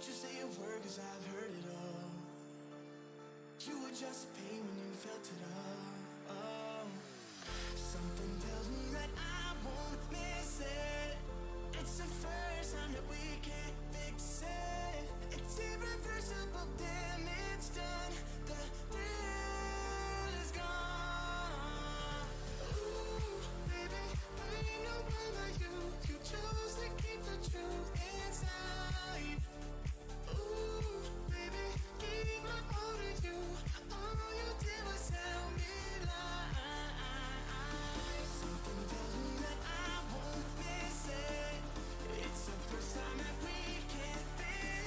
Don't you say a word, cause I've heard it all. You were just pain when you felt it all. Something tells me that I won't miss it. It's the first time that we can't fix it. It's irreversible damage done. The thrill is gone. Ooh, baby, I ain't no one like you. You chose to keep the truth inside. Ooh, baby, keep my all to you. All you did was tell me lies. Something tells me that I won't miss it. It's the first time that we can't fix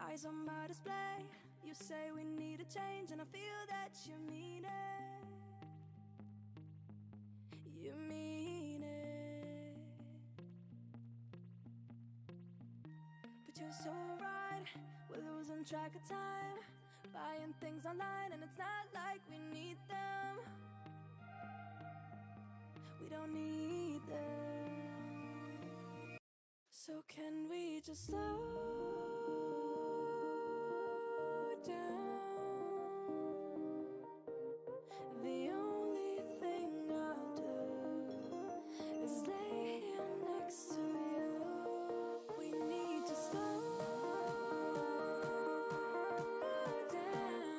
eyes on my display. You say we need a change, and I feel that you mean it. You mean it. But you're so right, we're losing track of time, buying things online, and it's not like we need them. We don't need them. So can we just slow down? The only thing I'll do is lay here next to you. We need to slow down.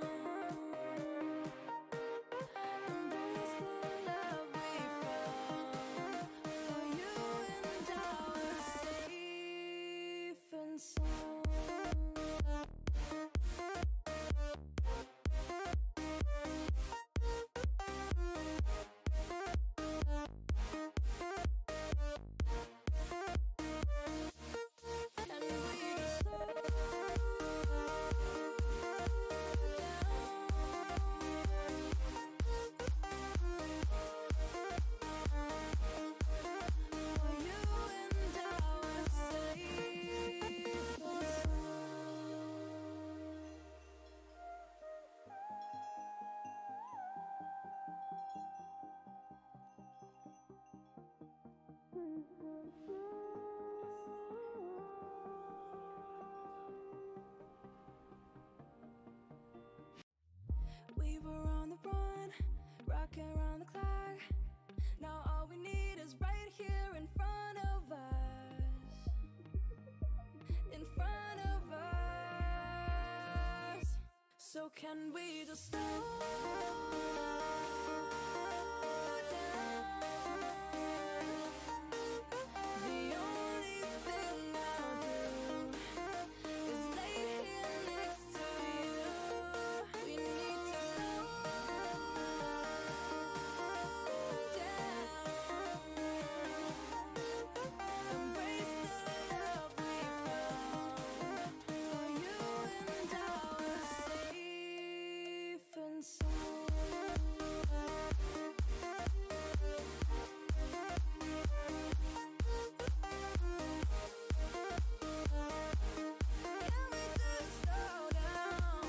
Embrace the love we found. For you and I are safe and sound. And we just slow down. For you and I are safe and we were on the run, rocking around the clock. Now all we need is right here in front of us. In front of us. So can we just slow down? The only thing I'll do is lay here next to you. We need to slow down. Embrace the love we found. For you and I are safe and sound. Can we just slow down?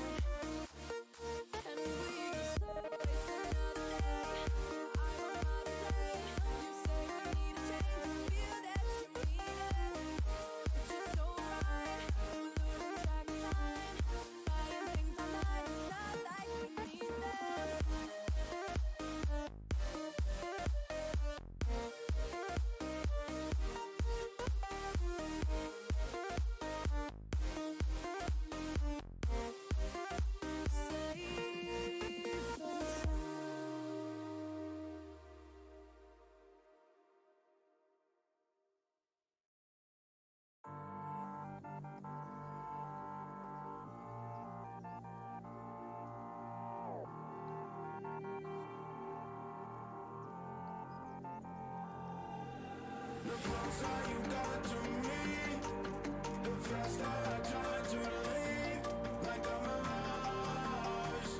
And we just slow waste another day. I'm on my display. You say we need a change, and feel that you mean it. But you're so right, we're losing track of time, buying things online, it's not like we need them. Safe and sound. The closer you got to me, the faster I try to leave. Like a mirage,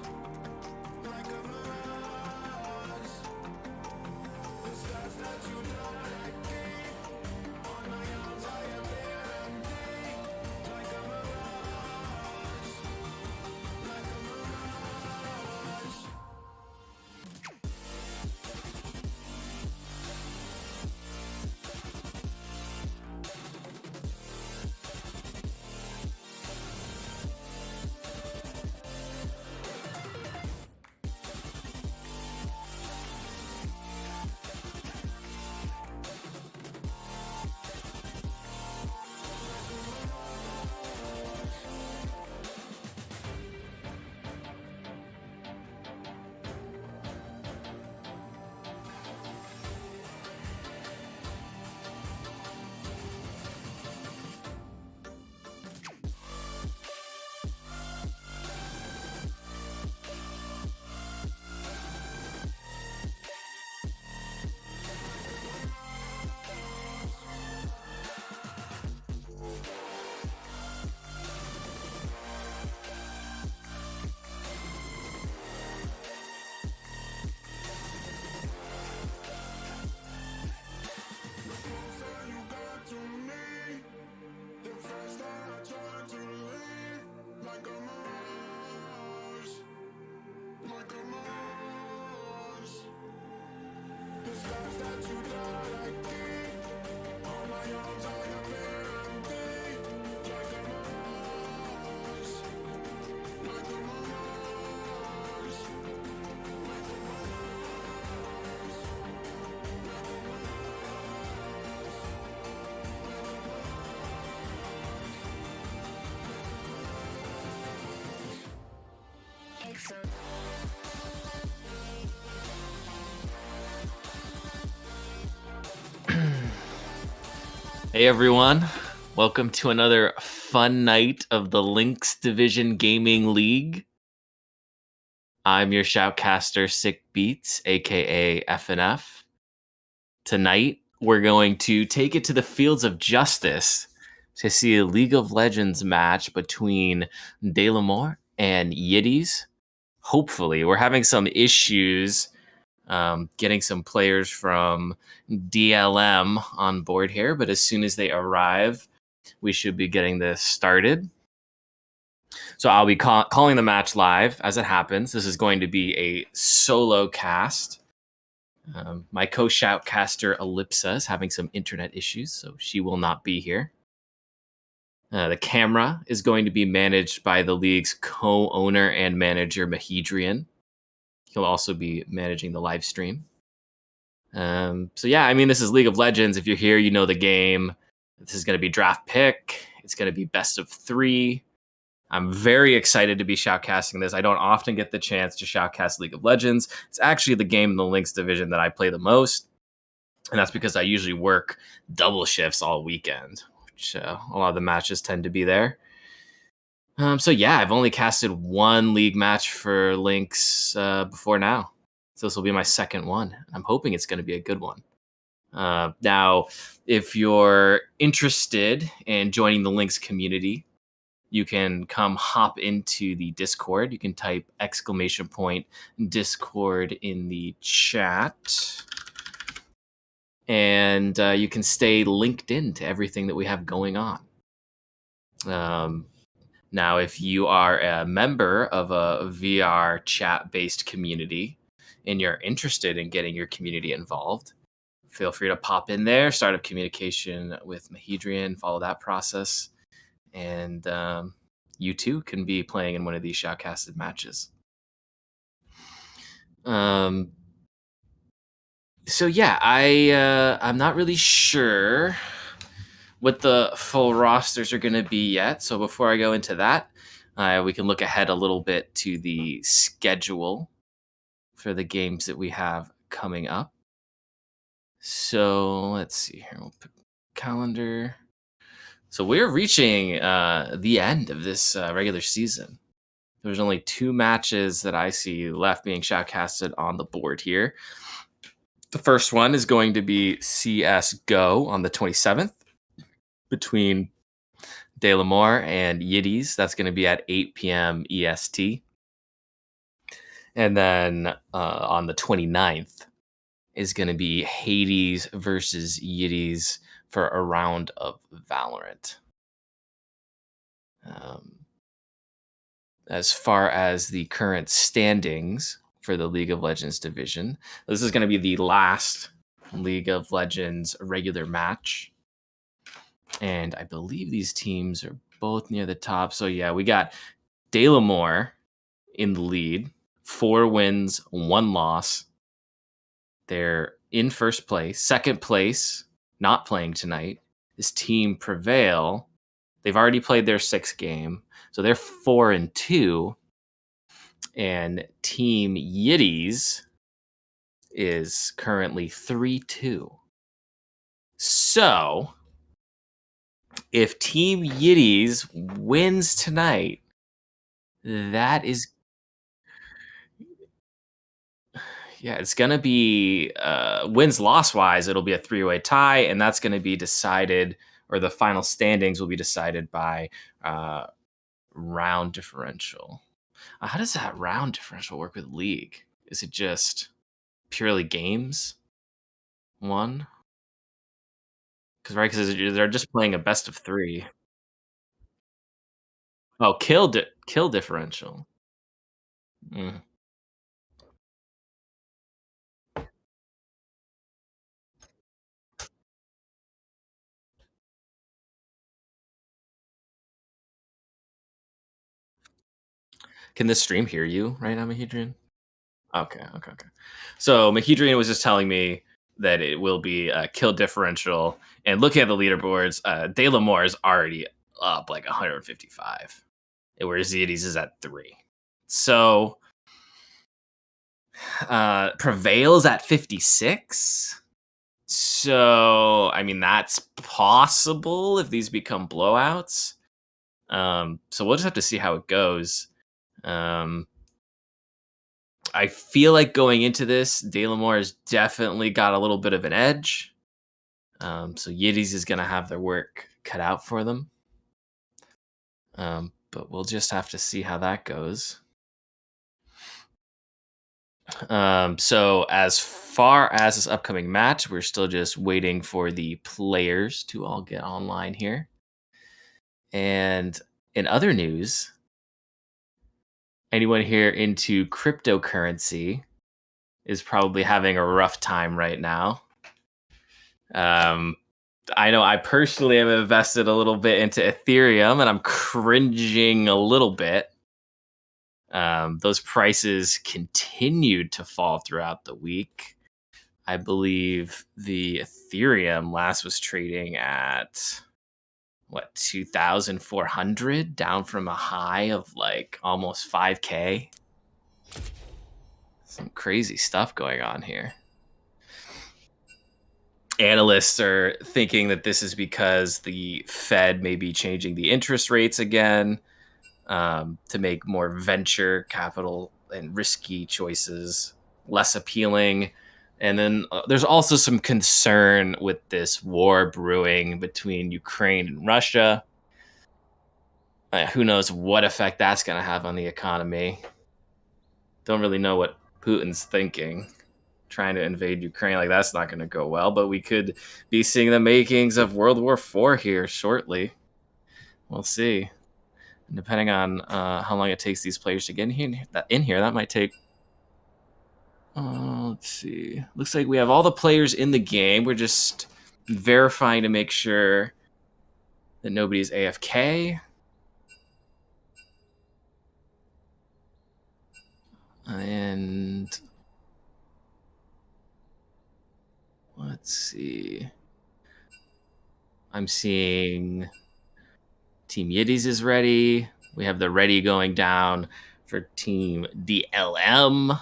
like a mirage. The scars that you know I keep on my arms, I am there and deep. Like a mirage, like a mirage. Hey everyone, welcome to another fun night of the LHYNX Division Gaming League. I'm your shoutcaster, Sick Beats, aka FNF. Tonight, we're going to take it to the fields of justice to see a League of Legends match between Delamore and Yitties. Hopefully, we're having some issues getting some players from DLM on board here, but as soon as they arrive, we should be getting this started. So I'll be calling the match live as it happens. This is going to be a solo cast. My co-shoutcaster Ellipsa is having some internet issues, so she will not be here. The camera is going to be managed by the league's co-owner and manager Mahedrian. He'll also be managing the live stream. So yeah, I mean, this is League of Legends. If you're here, you know the game. This is going to be draft pick. It's going to be best of 3. I'm very excited to be shoutcasting this. I don't often get the chance to shoutcast League of Legends. It's actually the game in the LHYNX division that I play the most. And that's because I usually work double shifts all weekend, which a lot of the matches tend to be there. So yeah, I've only casted one league match for LHYNX before now. So this will be my second one. I'm hoping it's going to be a good one. Now, if you're interested in joining the LHYNX community, you can come hop into the Discord. You can type !Discord in the chat. And you can stay linked in to everything that we have going on. Now, if you are a member of a VR chat-based community and you're interested in getting your community involved, feel free to pop in there, start up communication with Mahedrian, follow that process, and you too can be playing in one of these shoutcasted matches. So yeah, I'm not really sure what the full rosters are going to be yet. So before I go into that, we can look ahead a little bit to the schedule for the games that we have coming up. So let's see here. We'll pick calendar. So we're reaching the end of this regular season. There's only 2 matches that I see left being shoutcasted on the board here. The first one is going to be CSGO on the 27th between Delamore and Yitties. That's going to be at 8 p.m. EST. And then on the 29th is going to be Hades versus Yitties for a round of Valorant. As far as the current standings for the League of Legends division, this is going to be the last League of Legends regular match. And I believe these teams are both near the top. So yeah, we got Delamore in the lead, 4 wins, 1 loss. They're in first place. Second place, not playing tonight, is Team Prevail. They've already played their 6th game, so they're 4-2. And Team Yitties is currently 3-2. So if Team Yitties wins tonight, that is, yeah, it's going to be wins loss wise. It'll be a 3-way tie, and that's going to be decided, or the final standings will be decided by round differential. How does that round differential work with League? Is it just purely games won? Because they're just playing a best of 3. Oh, kill differential. Mm. Can this stream hear you right now, Mahedrian? Okay. So Mahedrian was just telling me that it will be a kill differential. And looking at the leaderboards, De La Moore is already up like 155, whereas Yitties is at 3. So Prevail's at 56. So, I mean, that's possible if these become blowouts. So we'll just have to see how it goes. I feel like going into this, De La Moore has definitely got a little bit of an edge. So Yitties is going to have their work cut out for them. But we'll just have to see how that goes. So as far as this upcoming match, we're still just waiting for the players to all get online here. And in other news, anyone here into cryptocurrency is probably having a rough time right now. I know I personally have invested a little bit into Ethereum, and I'm cringing a little bit. Those prices continued to fall throughout the week. I believe the Ethereum last was trading at 2,400, down from a high of like almost 5K. Some crazy stuff going on here. Analysts are thinking that this is because the Fed may be changing the interest rates again to make more venture capital and risky choices less appealing. And then there's also some concern with this war brewing between Ukraine and Russia. Who knows what effect that's going to have on the economy. Don't really know what Putin's thinking. Trying to invade Ukraine, like that's not going to go well, but we could be seeing the makings of World War IV here shortly. We'll see. And depending on how long it takes these players to get in here, that might take... let's see. Looks like we have all the players in the game. We're just verifying to make sure that nobody's AFK. And let's see. I'm seeing Team Yitties is ready. We have the ready going down for Team DLM.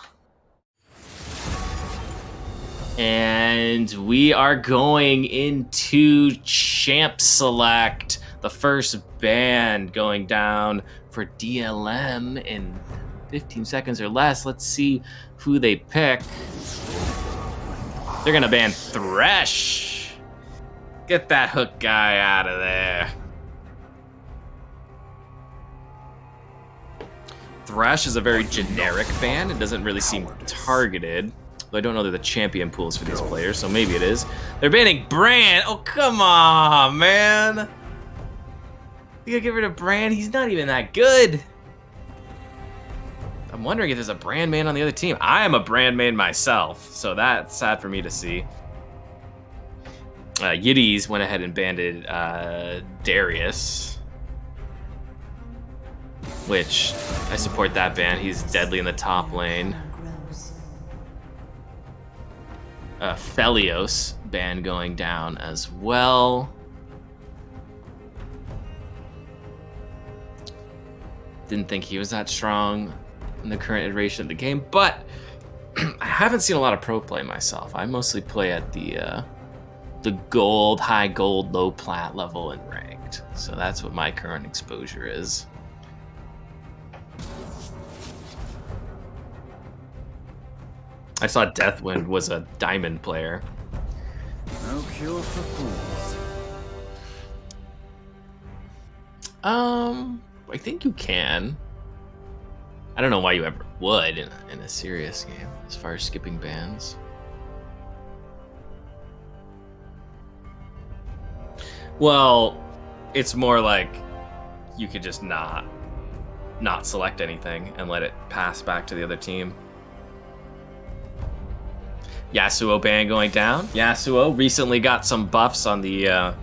And we are going into Champ Select. The first band going down for DLM in 15 seconds or less. Let's see who they pick. They're going to ban Thresh. Get that hook guy out of there. Thresh is a very generic ban. It doesn't really seem targeted. Though I don't know that the champion pools for these players, so maybe it is. They're banning Brand. Oh, come on, man. You gotta get rid of Brand. He's not even that good. I'm wondering if there's a Brand main on the other team. I am a Brand main myself, so that's sad for me to see. Yitties went ahead and banded Darius, which I support that ban. He's deadly in the top lane. Felios ban going down as well. Didn't think he was that strong in the current iteration of the game, but I haven't seen a lot of pro play myself. I mostly play at the gold, high gold, low plat level and ranked. So that's what my current exposure is. I saw Deathwind was a diamond player. No cure for fools. I think you can. I don't know why you ever would in a serious game, as far as skipping bans. Well, it's more like you could just not select anything and let it pass back to the other team. Yasuo ban going down. Yasuo recently got some buffs on the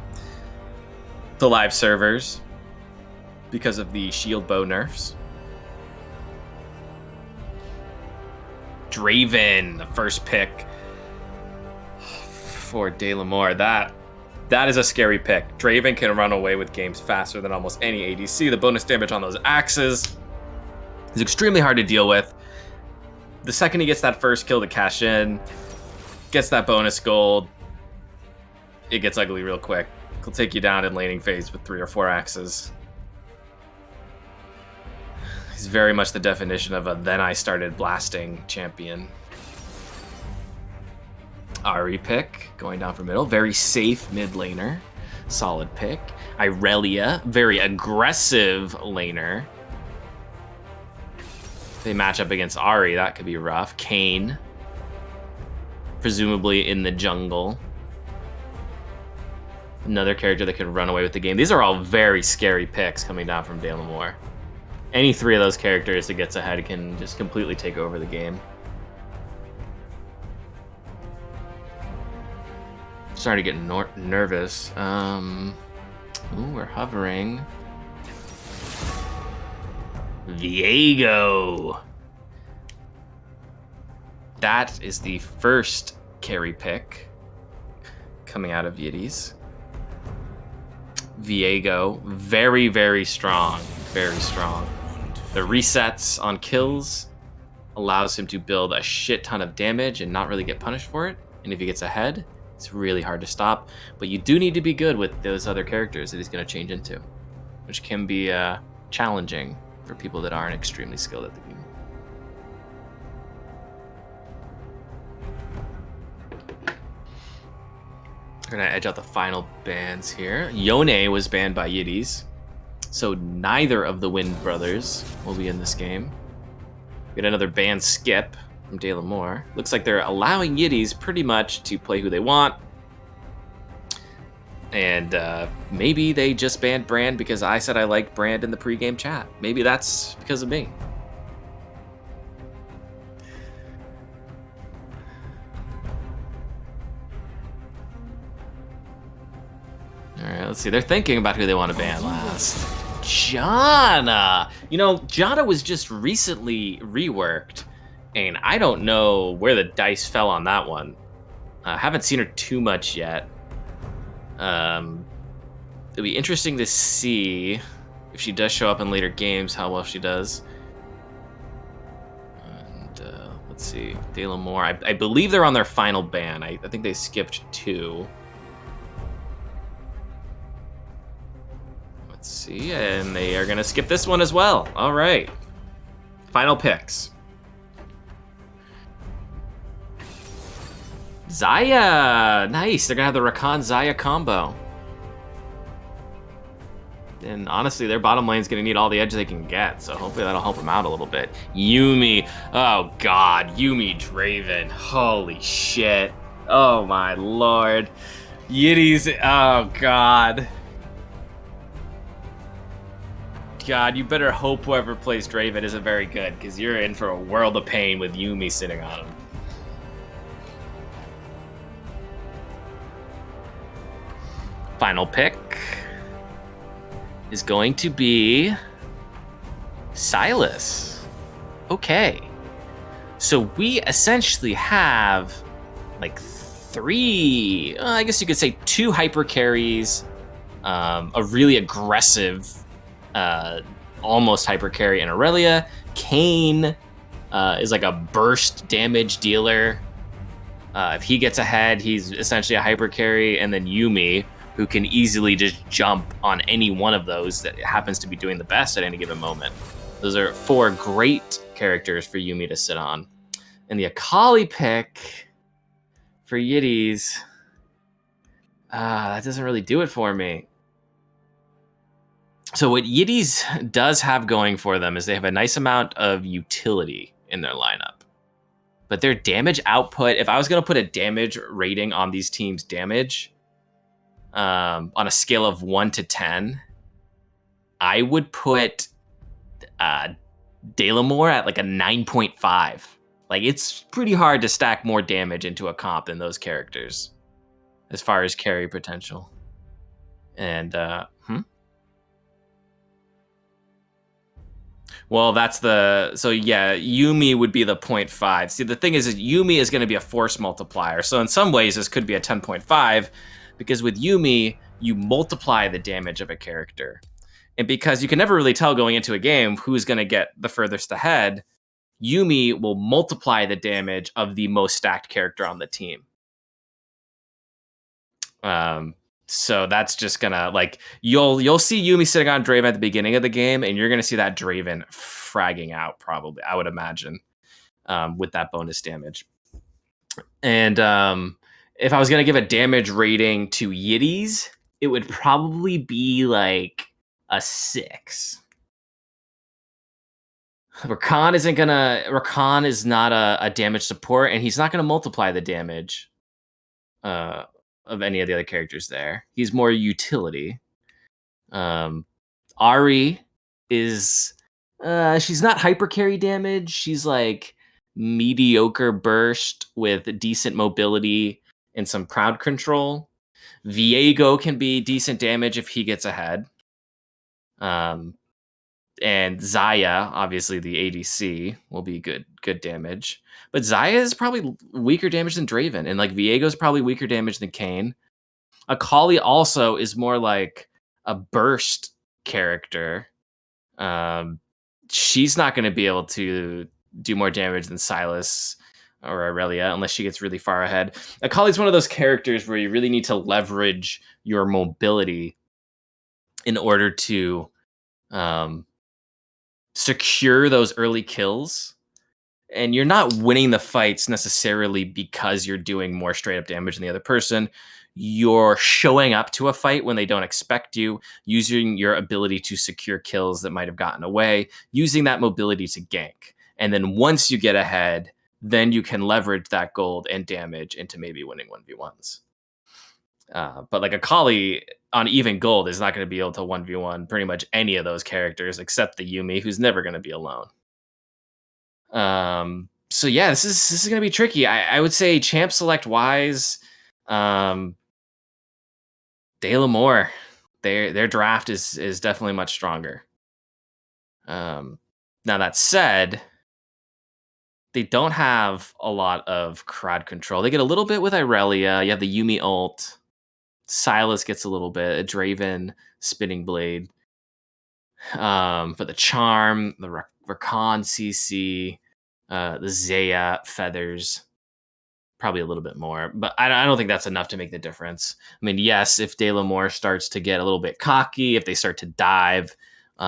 live servers because of the shield bow nerfs. Draven, the first pick for Dalamore. That is a scary pick. Draven can run away with games faster than almost any ADC. The bonus damage on those axes is extremely hard to deal with. The second he gets that first kill to cash in, gets that bonus gold, it gets ugly real quick. He'll take you down in laning phase with 3 or 4 axes. He's very much the definition of a then I started blasting champion. Ahri pick, going down for middle. Very safe mid laner. Solid pick. Irelia, very aggressive laner. If they match up against Ahri, that could be rough. Kayn, presumably in the jungle. Another character that could run away with the game. These are all very scary picks coming down from Dalamore. Any 3 of those characters that gets ahead can just completely take over the game. Starting to get nervous. Ooh, we're hovering. Viego. That is the first carry pick coming out of Yitties. Viego, very, very strong. Very strong. The resets on kills allows him to build a shit ton of damage and not really get punished for it. And if he gets ahead, it's really hard to stop. But you do need to be good with those other characters that he's going to change into, which can be challenging for people that aren't extremely skilled at the game. We're going to edge out the final bans here. Yone was banned by Yitties, so neither of the Wind brothers will be in this game. We get another ban skip from Dalamore. Looks like they're allowing Yitties pretty much to play who they want. And maybe they just banned Brand because I said I liked Brand in the pregame chat. Maybe that's because of me. All right, let's see. They're thinking about who they want to ban last. Janna! You know, Janna was just recently reworked, and I don't know where the dice fell on that one. I haven't seen her too much yet. It'll be interesting to see if she does show up in later games, how well she does. And let's see, Dalamore. I believe they're on their final ban. I think they skipped 2. Let's see, and they are gonna skip this one as well. All right, final picks. Xayah, nice. They're gonna have the Rakan Xayah combo. And honestly, their bottom lane's gonna need all the edge they can get, so hopefully that'll help them out a little bit. Yuumi, oh god, Yuumi Draven, holy shit. Oh my lord. Yitties, oh god. God, you better hope whoever plays Draven isn't very good, because you're in for a world of pain with Yuumi sitting on him. Final pick is going to be Sylas. Okay. So we essentially have like 3, I guess you could say 2 hyper carries, a really aggressive almost hyper carry in Aurelia. Kayn is like a burst damage dealer. If he gets ahead, he's essentially a hyper carry, and then Yuumi, who can easily just jump on any one of those that happens to be doing the best at any given moment. Those are 4 great characters for Yuumi to sit on. And the Akali pick for Yitties, that doesn't really do it for me. So what Yitties does have going for them is they have a nice amount of utility in their lineup. But their damage output, if I was going to put a damage rating on these teams' damage, on a scale of 1 to 10, I would put Dalamore at like a 9.5. Like, it's pretty hard to stack more damage into a comp than those characters as far as carry potential. And Well, so yeah, Yumi would be the 0.5. See, the thing is Yumi is going to be a force multiplier. So in some ways, this could be a 10.5 because with Yumi, you multiply the damage of a character. And because you can never really tell going into a game who's going to get the furthest ahead, Yumi will multiply the damage of the most stacked character on the team. So that's just gonna you'll see Yumi sitting on Draven at the beginning of the game, and you're gonna see that Draven fragging out probably, I would imagine, with that bonus damage. And if I was gonna give a damage rating to Yitties, it would probably be like a 6. Rakan is not a damage support, and he's not gonna multiply the damage of any of the other characters there. He's more utility. Ari is she's not hyper carry damage. She's like mediocre burst with decent mobility and some crowd control. Viego can be decent damage if he gets ahead. And Zaya, obviously the ADC, will be good damage. But Zaya is probably weaker damage than Draven, and like Viego's probably weaker damage than Kayn. Akali also is more like a burst character. She's not going to be able to do more damage than Sylas or Aurelia unless she gets really far ahead. Akali's one of those characters where you really need to leverage your mobility in order to secure those early kills. And you're not winning the fights necessarily because you're doing more straight up damage than the other person. You're showing up to a fight when they don't expect you, using your ability to secure kills that might have gotten away, using that mobility to gank. And then once you get ahead, then you can leverage that gold and damage into maybe winning 1v1s. But like Akali on even gold is not going to be able to 1v1 pretty much any of those characters except the Yumi, who's never going to be alone. So yeah, this is gonna be tricky. I would say champ select wise, De La Moore, their draft is definitely much stronger. Now that said, they don't have a lot of crowd control. They get a little bit with Irelia. You have the Yumi ult. Sylas gets a little bit. A Draven spinning blade. But the charm, the Rakan CC. The Zaya feathers, probably a little bit more, but I don't think that's enough to make the difference. I mean, yes, if De La Moore starts to get a little bit cocky, if they start to dive, they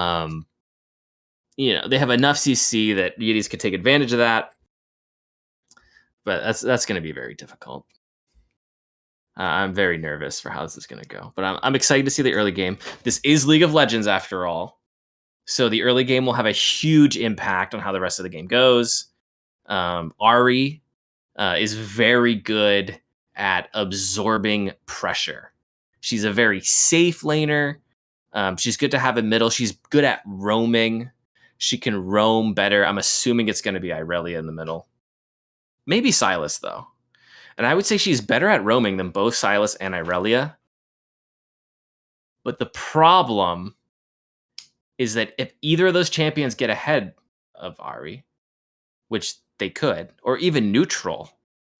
have enough CC that Yitties could take advantage of that. But that's going to be very difficult. I'm very nervous for how this is going to go, but I'm excited to see the early game. This is League of Legends after all. So the early game will have a huge impact on how the rest of the game goes. Ari is very good at absorbing pressure. She's a very safe laner. She's good to have in middle. She's good at roaming. She can roam better. I'm assuming it's going to be Irelia in the middle. Maybe Sylas, though. And I would say she's better at roaming than both Sylas and Irelia. But the problem is that if either of those champions get ahead of Ari, which they could, or even neutral,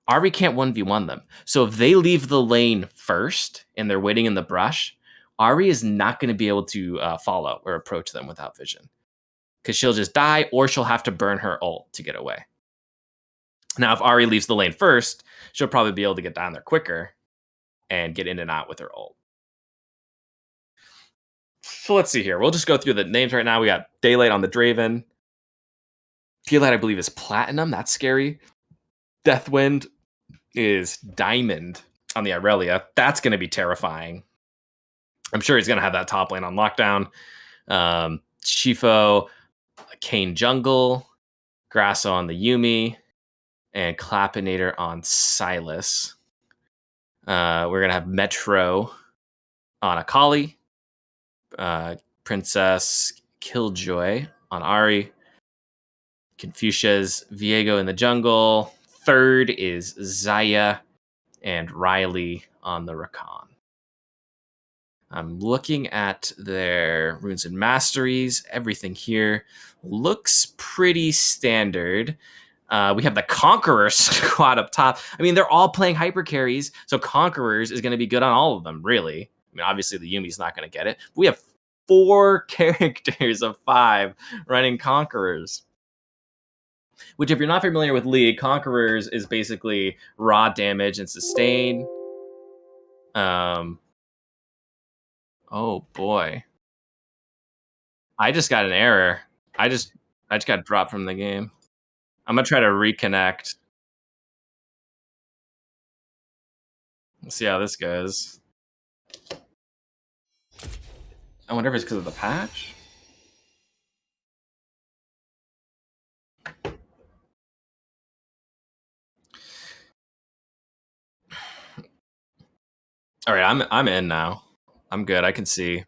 Ari can't 1v1 them. So if they leave the lane first and they're waiting in the brush, Ari is not going to be able to follow or approach them without vision. Because she'll just die or she'll have to burn her ult to get away. Now, if Ari leaves the lane first, she'll probably be able to get down there quicker and get in and out with her ult. So let's see here. We'll just go through the names right now. We got Daylight on the Draven. Daylight, I believe, is Platinum. That's scary. Deathwind is Diamond on the Irelia. That's going to be terrifying. I'm sure he's going to have that top lane on lockdown. Shifo, Kayn Jungle, Grasso on the Yumi, and Clapinator on Sylas. We're going to have Metro on Akali. Princess Killjoy on Ari. Confucius, Viego in the jungle. Third is Zaya and Riley on the Rakan. I'm looking at their runes and masteries. Everything here looks pretty standard. We have the Conqueror squad up top. I mean, they're all playing hyper carries, so Conquerors is going to be good on all of them, really. I mean, obviously the Yumi's not going to get it. We have 4 characters of 5 running Conquerors. Which, if you're not familiar with League, Conquerors is basically raw damage and sustain. Oh boy. I just got an error. I just got dropped from the game. I'm gonna try to reconnect. Let's see how this goes. I wonder if it's because of the patch. All right, I'm in now. I'm good. I can see.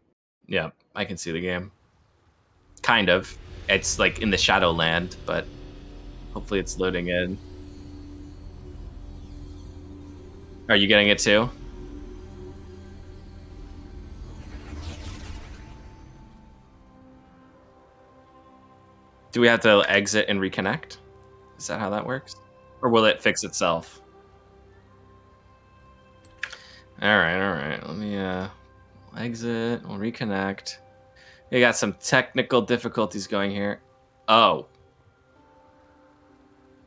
Yeah, I can see the game. Kind of. It's like in the Shadowland, but hopefully it's loading in. Are you getting it too? Do we have to exit and reconnect? Is that how that works? Or will it fix itself? All right. Let me exit. We'll reconnect. We got some technical difficulties going here. Oh.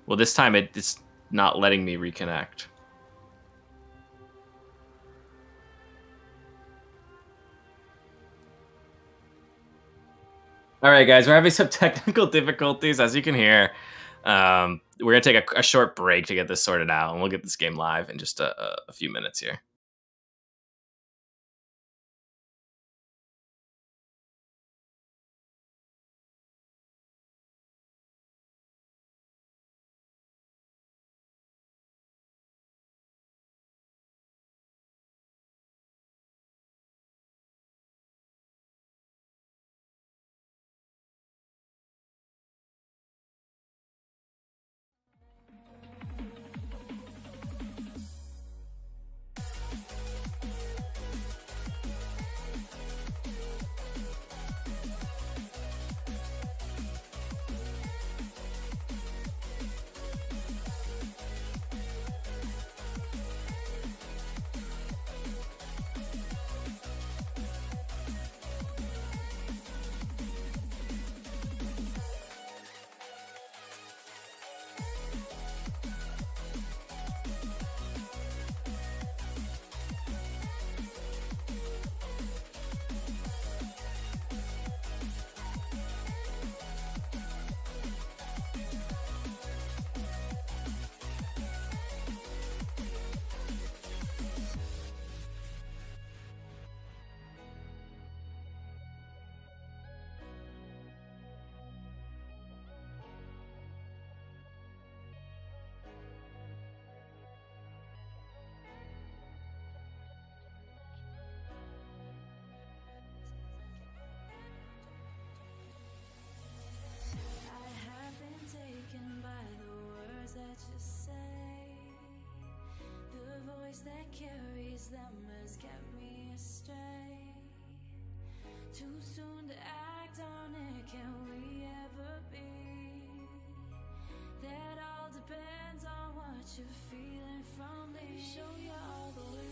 Well, this time it's not letting me reconnect. All right, guys, we're having some technical difficulties, as you can hear. We're going to take a short break to get this sorted out, and we'll get this game live in just a few minutes here. That carries them has kept me astray. Too soon to act on it, can we ever be? That all depends on what you're feeling from me. Let me show you all the way.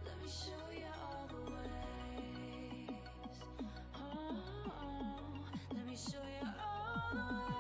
Let me show you all the ways. Oh, let me show you all the ways.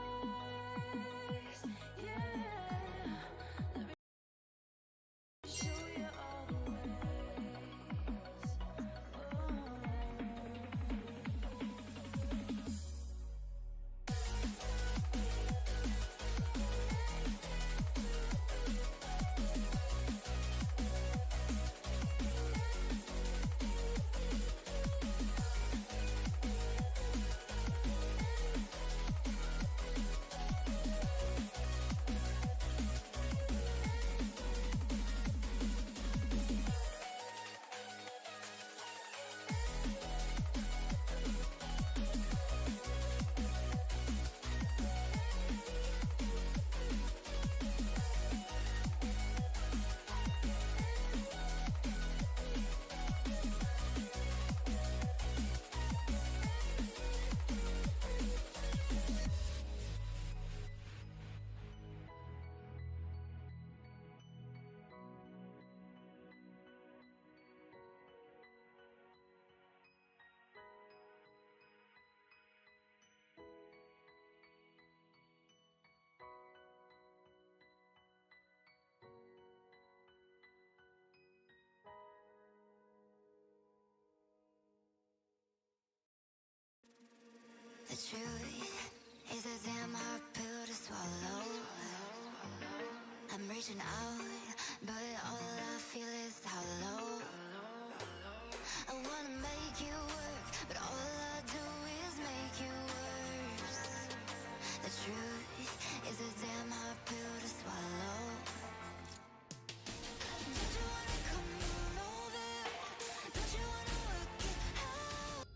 reaching out, but all I feel is hollow. I wanna make you work, but all I do is make you worse. The truth is a damn hard pill to swallow. Don't you wanna come on over? Don't you wanna work it out?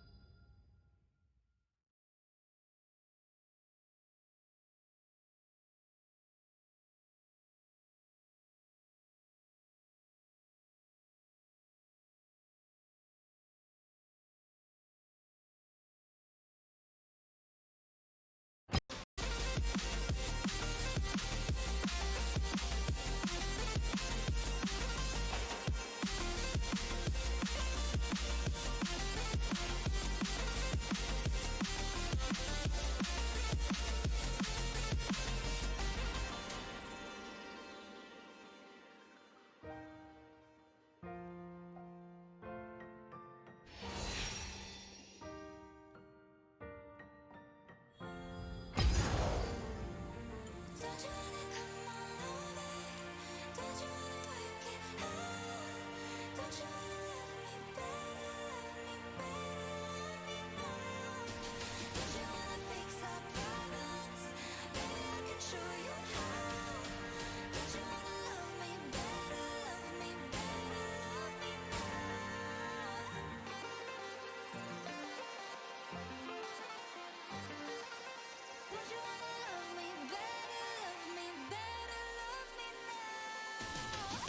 Don't you wanna come on over? Don't you wanna work it out? Don't you wanna love me better, love me now? Don't you wanna fix our problems? Maybe I can show you how. Don't you wanna love me better, love me better, love me now? Don't you wanna love me better, love me better, love me now?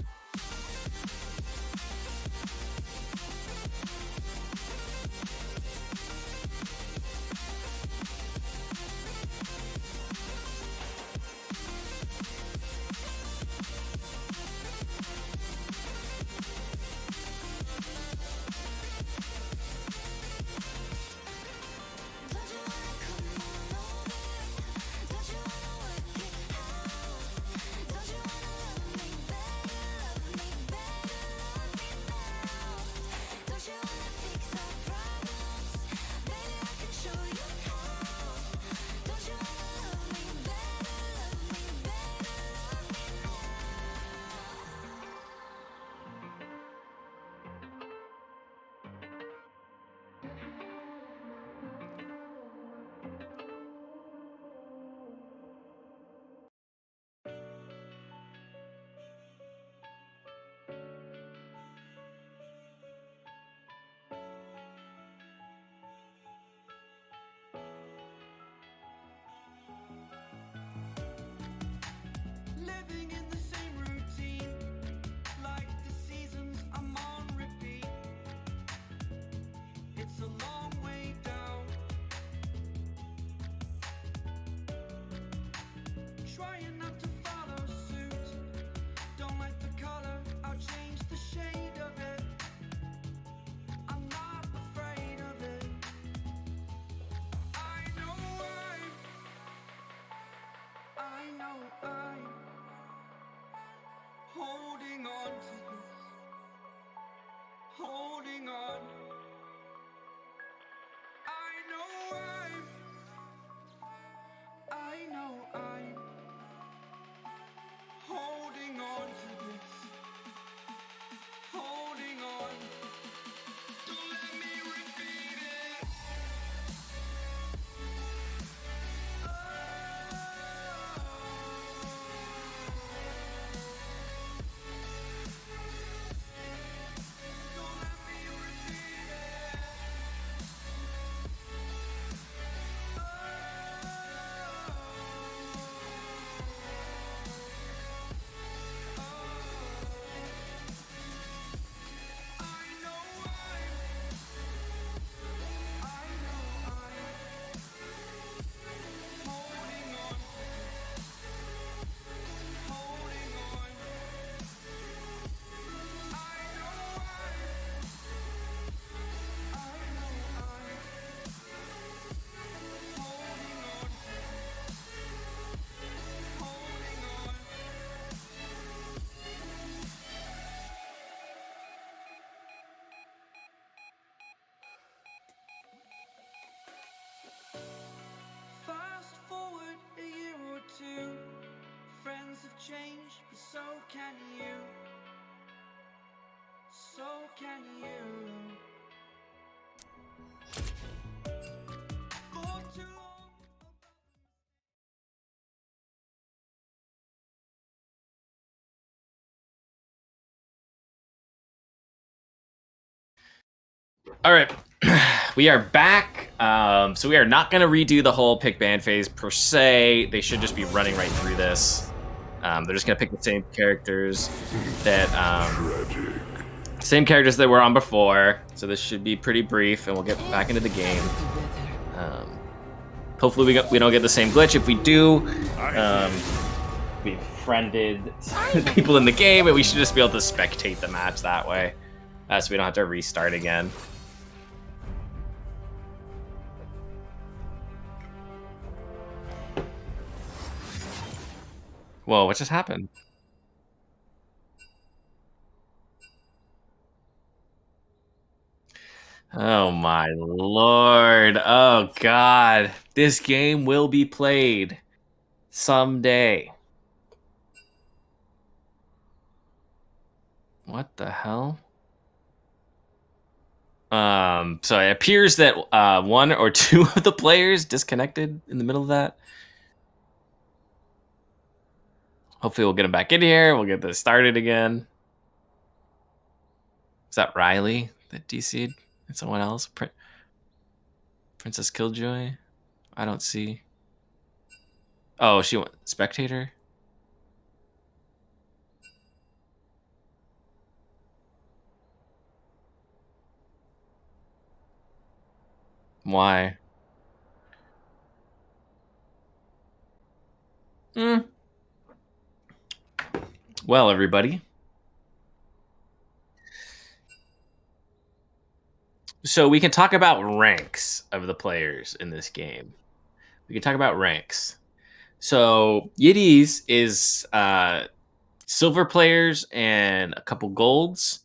Don't you wanna come on over? Don't you wanna work it out? Don't you wanna love me better, love me better, love me now? Don't you wanna fix our problems? Baby, I can show you how. Don't you wanna love me better, love me better, love me Living in the same routine, like the seasons I'm on repeat. It's a long way down. Trying not to follow suit. Don't like the color, I'll change the shade of it. I'm not afraid of it. I know I'm holding on to this, holding on. I know I'm holding on to this, holding on. Don't let me repeat it. Don't let me repeat it. change, but so can you. So can you. For too long. All right, we are back. So we are not going to redo the whole pick ban phase per se. They should just be running right through this. They're just going to pick the same characters that were on before. So this should be pretty brief, and we'll get back into the game. Hopefully we don't get the same glitch. If we do, we've friended people in the game, and we should just be able to spectate the match that way, so we don't have to restart again. Whoa, what just happened? Oh my lord. Oh god. This game will be played someday. What the hell? So it appears that one or two of the players disconnected in the middle of that. Hopefully we'll get them back in here. We'll get this started again. Is that Riley that DC'd? And someone else? Princess Killjoy? I don't see. Oh, she went spectator? Why? Well, everybody. So we can talk about ranks of the players in this game. We can talk about ranks. So Yitties is silver players and a couple golds,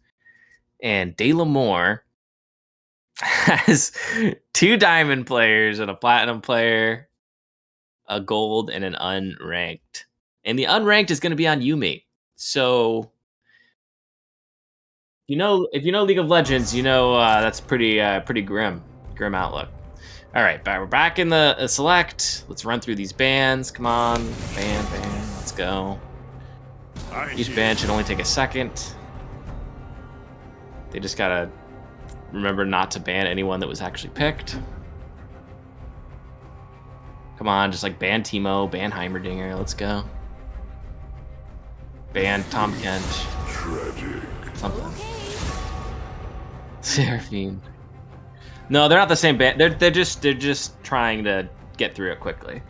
and De La Moore has 2 diamond players and a platinum player, a gold, and an unranked. And the unranked is going to be on Yumi. So if you know League of Legends, that's pretty grim outlook. All right, we're back in the select. Let's run through these bans. Come on, ban. Let's go. Each ban should only take a second. They just gotta remember not to ban anyone that was actually picked. Come on, just like ban Teemo, ban Heimerdinger. Let's go. Ban Tom Kench. Tragic. Something. Seraphine. No, they're not the same band. They're just trying to get through it quickly.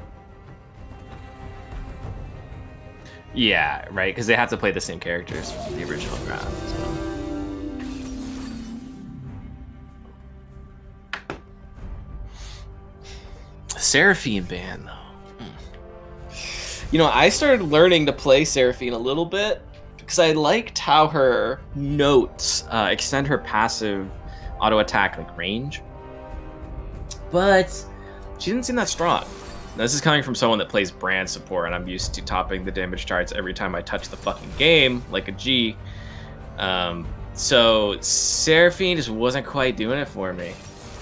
Yeah, right, because they have to play the same characters from the original round. So. Seraphine ban though. I started learning to play Seraphine a little bit because I liked how her notes extend her passive auto attack range, but she didn't seem that strong. Now, this is coming from someone that plays brand support, and I'm used to topping the damage charts every time I touch the fucking game like a G. So Seraphine just wasn't quite doing it for me.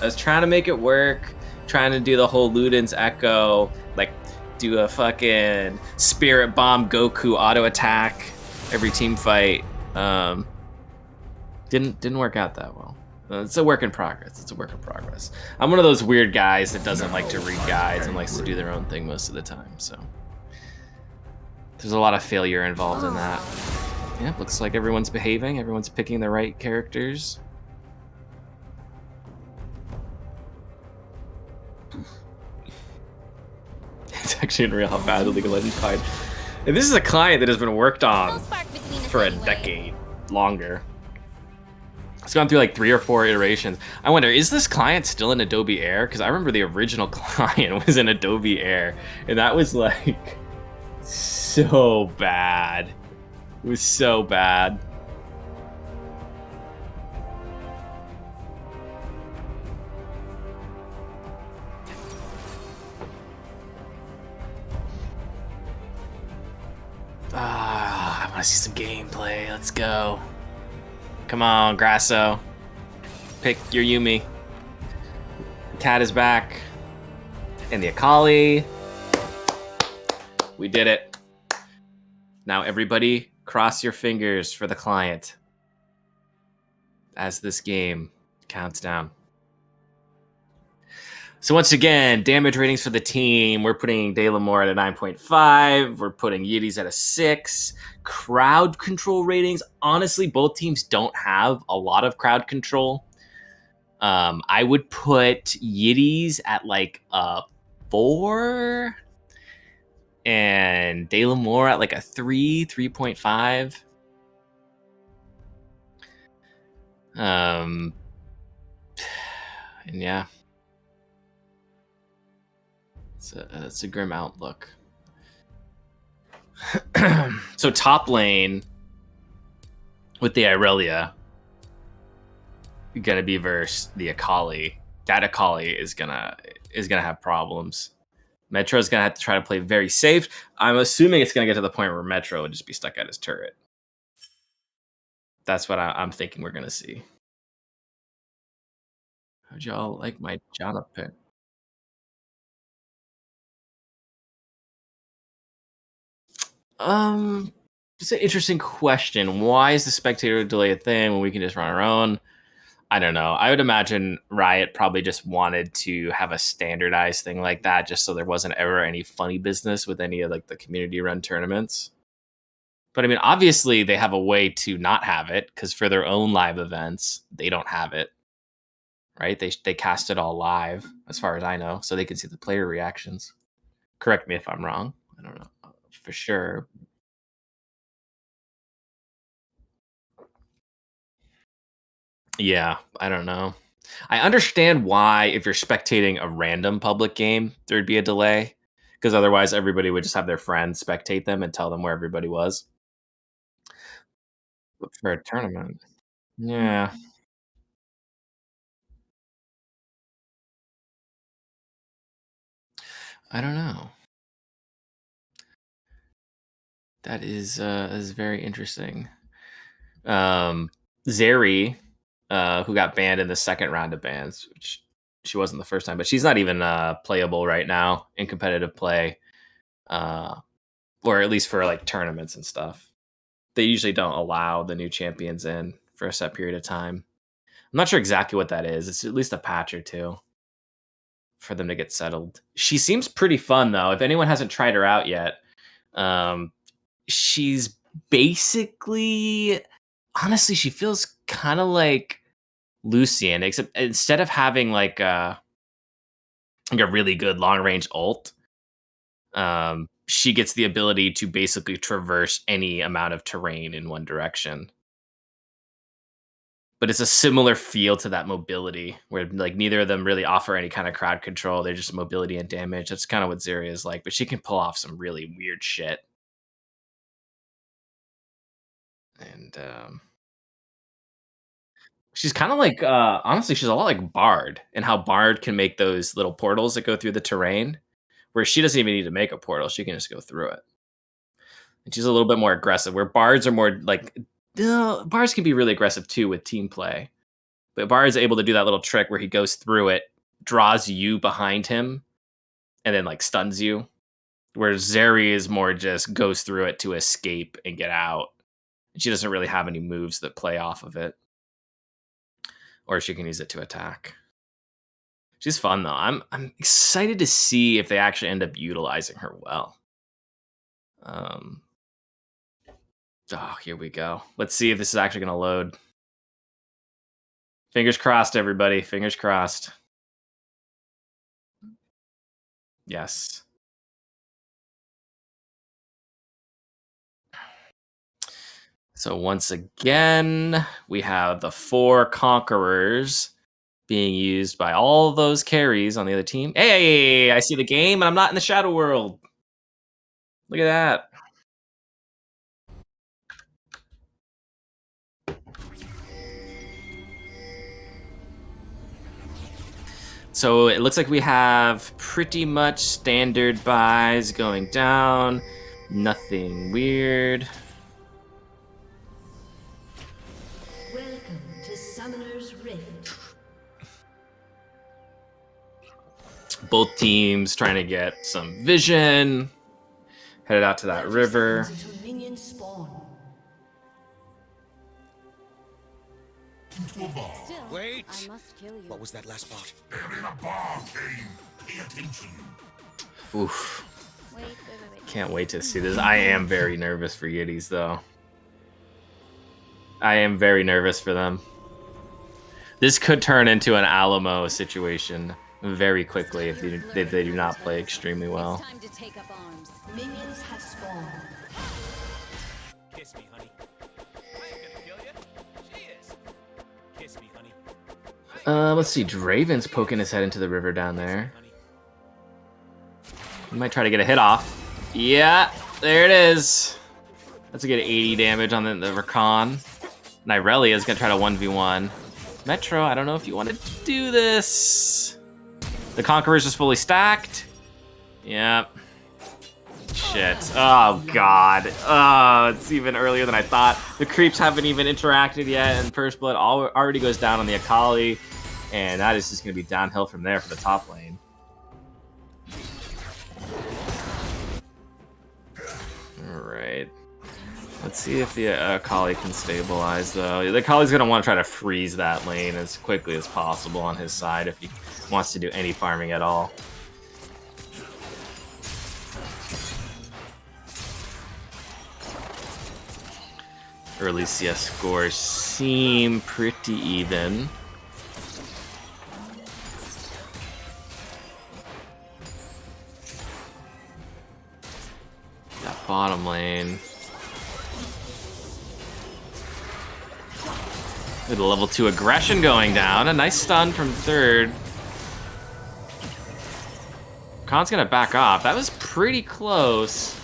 I was trying to make it work, trying to do the whole Luden's Echo, like do a fucking Spirit Bomb Goku auto attack every team fight. Didn't work out that well. It's a work in progress. I'm one of those weird guys that doesn't like to read guides and likes to do their own thing most of the time. So there's a lot of failure involved in that. Yeah, looks like everyone's behaving. Everyone's picking the right characters. It's actually unreal how bad the League of Legends client. And this is a client that has been worked on for a decade longer. It's gone through like 3 or 4 iterations. I wonder, is this client still in Adobe Air? Because I remember the original client was in Adobe Air, and that was like so bad. It was so bad. see some gameplay. Let's go. Come on, Grasso. Pick your Yumi. Cat is back. And the Akali. We did it. Now everybody cross your fingers for the client as this game counts down. So once again, damage ratings for the team. We're putting De La Moore at a 9.5. We're putting Yitties at a 6. Crowd control ratings. Honestly, both teams don't have a lot of crowd control. I would put Yitties at like a 4. And De La Moore at like a 3.5. And yeah. It's a grim outlook. So top lane with the Irelia gonna be versus the Akali. That Akali is gonna have problems. Metro's gonna have to try to play very safe. I'm assuming it's gonna get to the point where Metro will just be stuck at his turret. That's what I'm thinking we're gonna see. How'd y'all like my Jana pick? It's an interesting question. Why is the spectator delay a thing when we can just run our own? I don't know. I would imagine Riot probably just wanted to have a standardized thing like that, just so there wasn't ever any funny business with any of like the community run tournaments. But I mean, obviously they have a way to not have it because for their own live events, they don't have it. Right? They cast it all live, as far as I know, so they can see the player reactions. Correct me if I'm wrong. I don't know for sure. Yeah, I don't know. I understand why if you're spectating a random public game, there'd be a delay because otherwise everybody would just have their friends spectate them and tell them where everybody was. But for a tournament, yeah, I don't know. That is very interesting. Zeri, who got banned in the second round of bans, which she wasn't the first time, but she's not even playable right now in competitive play, or at least for like tournaments and stuff. They usually don't allow the new champions in for a set period of time. I'm not sure exactly what that is. It's at least a patch or two for them to get settled. She seems pretty fun though. If anyone hasn't tried her out yet, she's basically, honestly, she feels kind of like Lucian, except instead of having like a really good long range ult, she gets the ability to basically traverse any amount of terrain in one direction. But it's a similar feel to that mobility where like neither of them really offer any kind of crowd control. They're just mobility and damage. That's kind of what Zarya is like, but she can pull off some really weird shit. And she's kind of like honestly, she's a lot like Bard and how Bard can make those little portals that go through the terrain, where she doesn't even need to make a portal. She can just go through it. And she's a little bit more aggressive, where Bards are more like Bards can be really aggressive too with team play. But Bard is able to do that little trick where he goes through it, draws you behind him, and then like stuns you. Whereas Zeri is more just goes through it to escape and get out. She doesn't really have any moves that play off of it. Or she can use it to attack. She's fun though. I'm excited to see if they actually end up utilizing her well. Here we go. Let's see if this is actually going to load. Fingers crossed, everybody. Fingers crossed. Yes. So once again, we have the 4 conquerors being used by all those carries on the other team. Hey, I see the game, and I'm not in the Shadow World. Look at that. So it looks like we have pretty much standard buys going down. Nothing weird. Welcome to Summoner's Rift. Both teams trying to get some vision. Headed out to that 30 river. seconds until minions spawn. Into a bar. Still, Wait. I must kill you. What was that last part? They're in a bar, Kane. Pay attention. Oof. Wait. Can't wait to see this. I am very nervous for Yitties, though. I am very nervous for them. This could turn into an Alamo situation very quickly if they do not play extremely well. It's time to take up arms. Minions have spawned. Kiss me, honey. I ain't gonna kill you. She is. Kiss me, honey. Let's see. Draven's poking his head into the river down there. He might try to get a hit off. Yeah, there it is. That's a good 80 damage on the Rakan. Irelia is gonna try to 1v1. Metro, I don't know if you want to do this. The Conqueror's just fully stacked. Yep. Shit. Oh, God. Oh, it's even earlier than I thought. The creeps haven't even interacted yet, and First Blood already goes down on the Akali, and that is just going to be downhill from there for the top lane. Alright. Let's see if the Akali can stabilize, though. The Akali's going to want to try to freeze that lane as quickly as possible on his side if he wants to do any farming at all. Early CS scores seem pretty even. That bottom lane. With a level 2 aggression going down. A nice stun from third. Khan's gonna back off. That was pretty close.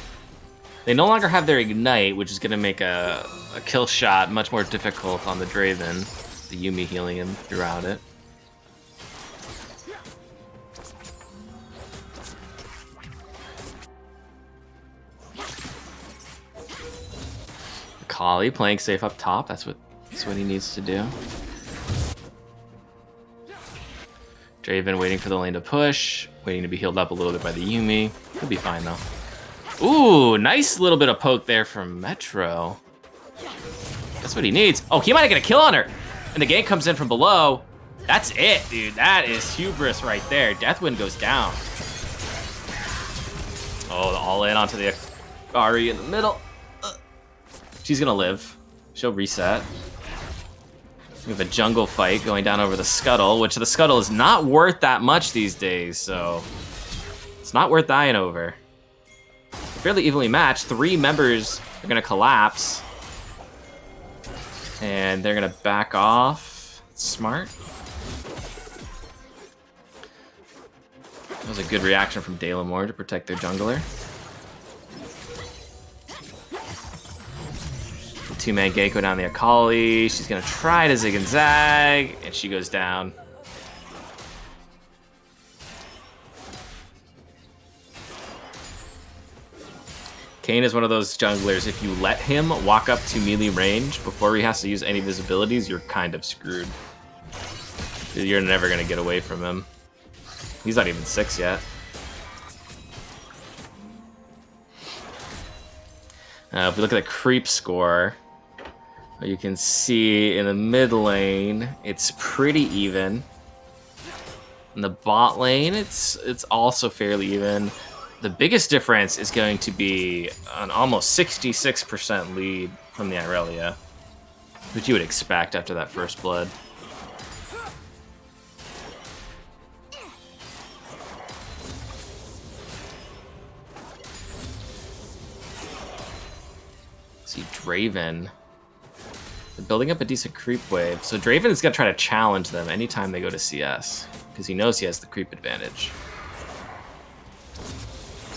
They no longer have their ignite, which is gonna make a kill shot much more difficult on the Draven. The Yuumi healing him throughout it. Akali playing safe up top. That's what he needs to do. Draven waiting for the lane to push, waiting to be healed up a little bit by the Yuumi. He'll be fine though. Ooh, nice little bit of poke there from Metro. That's what he needs. Oh, he might get a kill on her. And the gank comes in from below. That's it, dude. That is hubris right there. Deathwind goes down. Oh, the all in onto the Ahri in the middle. She's gonna live. She'll reset. We have a jungle fight going down over the Scuttle, which the Scuttle is not worth that much these days, so it's not worth dying over. Fairly evenly matched. 3 members are gonna collapse. And they're gonna back off. Smart. That was a good reaction from Dalamore to protect their jungler. The 2-man Gecko down the Akali. She's gonna try to zig and zag, and she goes down. Kayn is one of those junglers, if you let him walk up to melee range before he has to use any visibilities, you're kind of screwed. You're never gonna get away from him. He's not even 6 yet. If we look at the creep score, you can see in the mid lane, it's pretty even. In the bot lane, it's also fairly even. The biggest difference is going to be an almost 66% lead from the Irelia, which you would expect after that first blood. See, Draven. They're building up a decent creep wave, so Draven is going to try to challenge them anytime they go to CS, because he knows he has the creep advantage.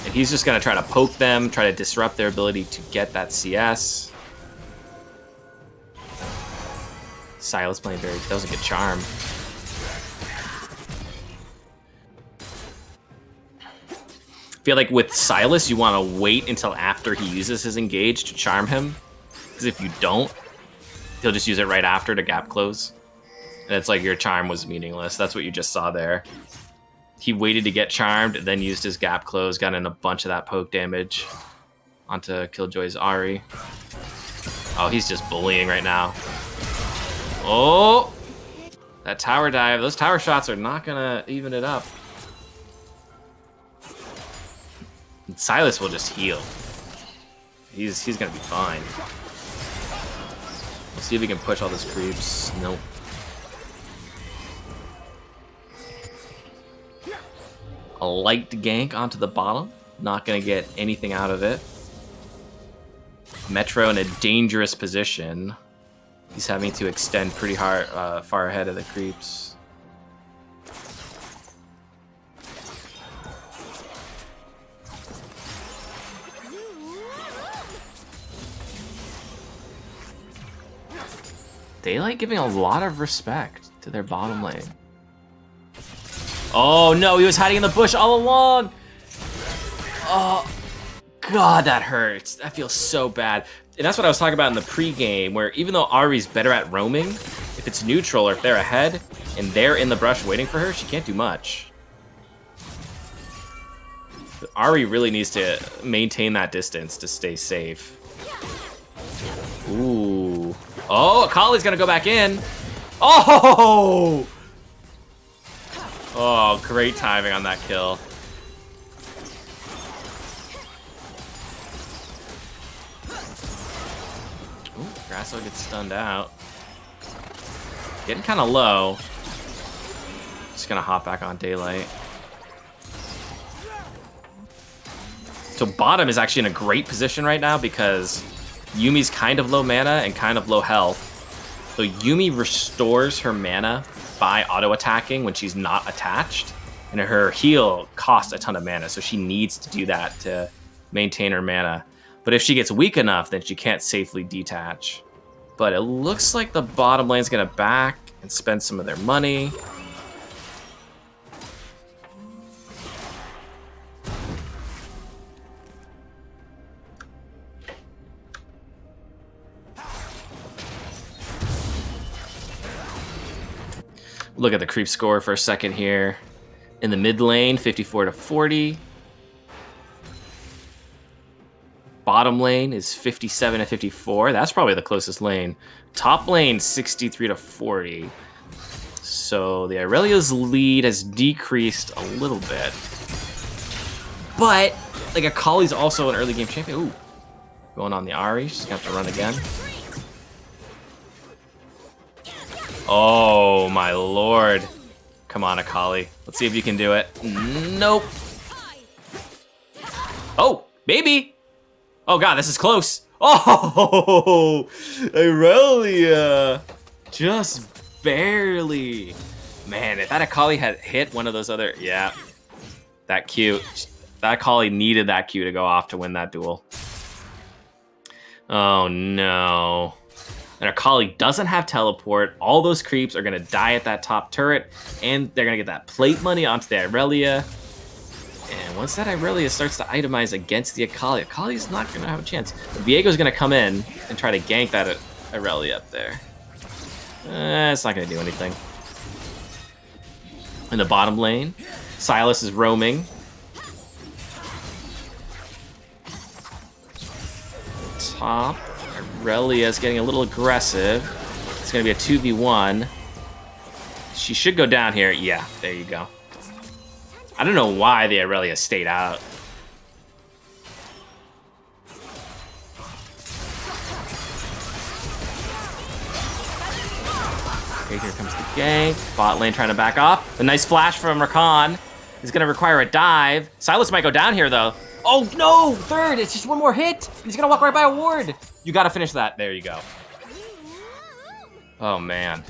And he's just going to try to poke them, try to disrupt their ability to get that CS. Silas playing very... That was a good charm. I feel like with Silas, you want to wait until after he uses his engage to charm him. Because if you don't, he'll just use it right after to gap close. And it's like your charm was meaningless. That's what you just saw there. He waited to get charmed, then used his gap close, got in a bunch of that poke damage onto Killjoy's Ahri. Oh, he's just bullying right now. Oh! That tower dive, those tower shots are not gonna even it up. And Silas will just heal. He's gonna be fine. Let's see if he can push all those creeps. Nope. A light gank onto the bottom. Not gonna get anything out of it. Metro in a dangerous position. He's having to extend pretty hard, far ahead of the creeps. Daylight giving a lot of respect to their bottom lane. Oh no, he was hiding in the bush all along! Oh, God, that hurts. That feels so bad. And that's what I was talking about in the pregame, where even though Ahri's better at roaming, if it's neutral or if they're ahead and they're in the brush waiting for her, she can't do much. But Ahri really needs to maintain that distance to stay safe. Ooh. Oh, Akali's gonna go back in. Oh! Oh, great timing on that kill. Ooh, Grasso gets stunned out. Getting kind of low. Just gonna hop back on Daylight. So bottom is actually in a great position right now because Yumi's kind of low mana and kind of low health. So Yumi restores her mana by auto-attacking when she's not attached. And her heal costs a ton of mana, so she needs to do that to maintain her mana. But if she gets weak enough, then she can't safely detach. But it looks like the bottom lane's gonna back and spend some of their money. Look at the creep score for a second here. In the mid lane, 54 to 40. Bottom lane is 57 to 54. That's probably the closest lane. Top lane, 63 to 40. So the Irelia's lead has decreased a little bit. But, like, Akali's also an early game champion. Ooh. Going on the Ahri. She's gonna have to run again. Oh, my lord. Come on, Akali. Let's see if you can do it. Nope. Oh, maybe. Oh, God, this is close. Oh, Irelia. Just barely. Man, if that Akali had hit one of those other... Yeah, that Q. That Akali needed that Q to go off to win that duel. Oh, no. And Akali doesn't have teleport. All those creeps are gonna die at that top turret, and they're gonna get that plate money onto the Irelia. And once that Irelia starts to itemize against the Akali, Akali's not gonna have a chance. Viego's gonna come in and try to gank that Irelia up there. It's not gonna do anything. In the bottom lane, Silas is roaming. Top. Irelia's getting a little aggressive. It's going to be a 2v1. She should go down here. Yeah, there you go. I don't know why the Irelia stayed out. Okay, here comes the gank. Bot lane trying to back off. A nice flash from Rakan is going to require a dive. Silas might go down here, though. Oh, no! Third! It's just one more hit! He's going to walk right by a ward! You got to finish that. There you go. Oh, man.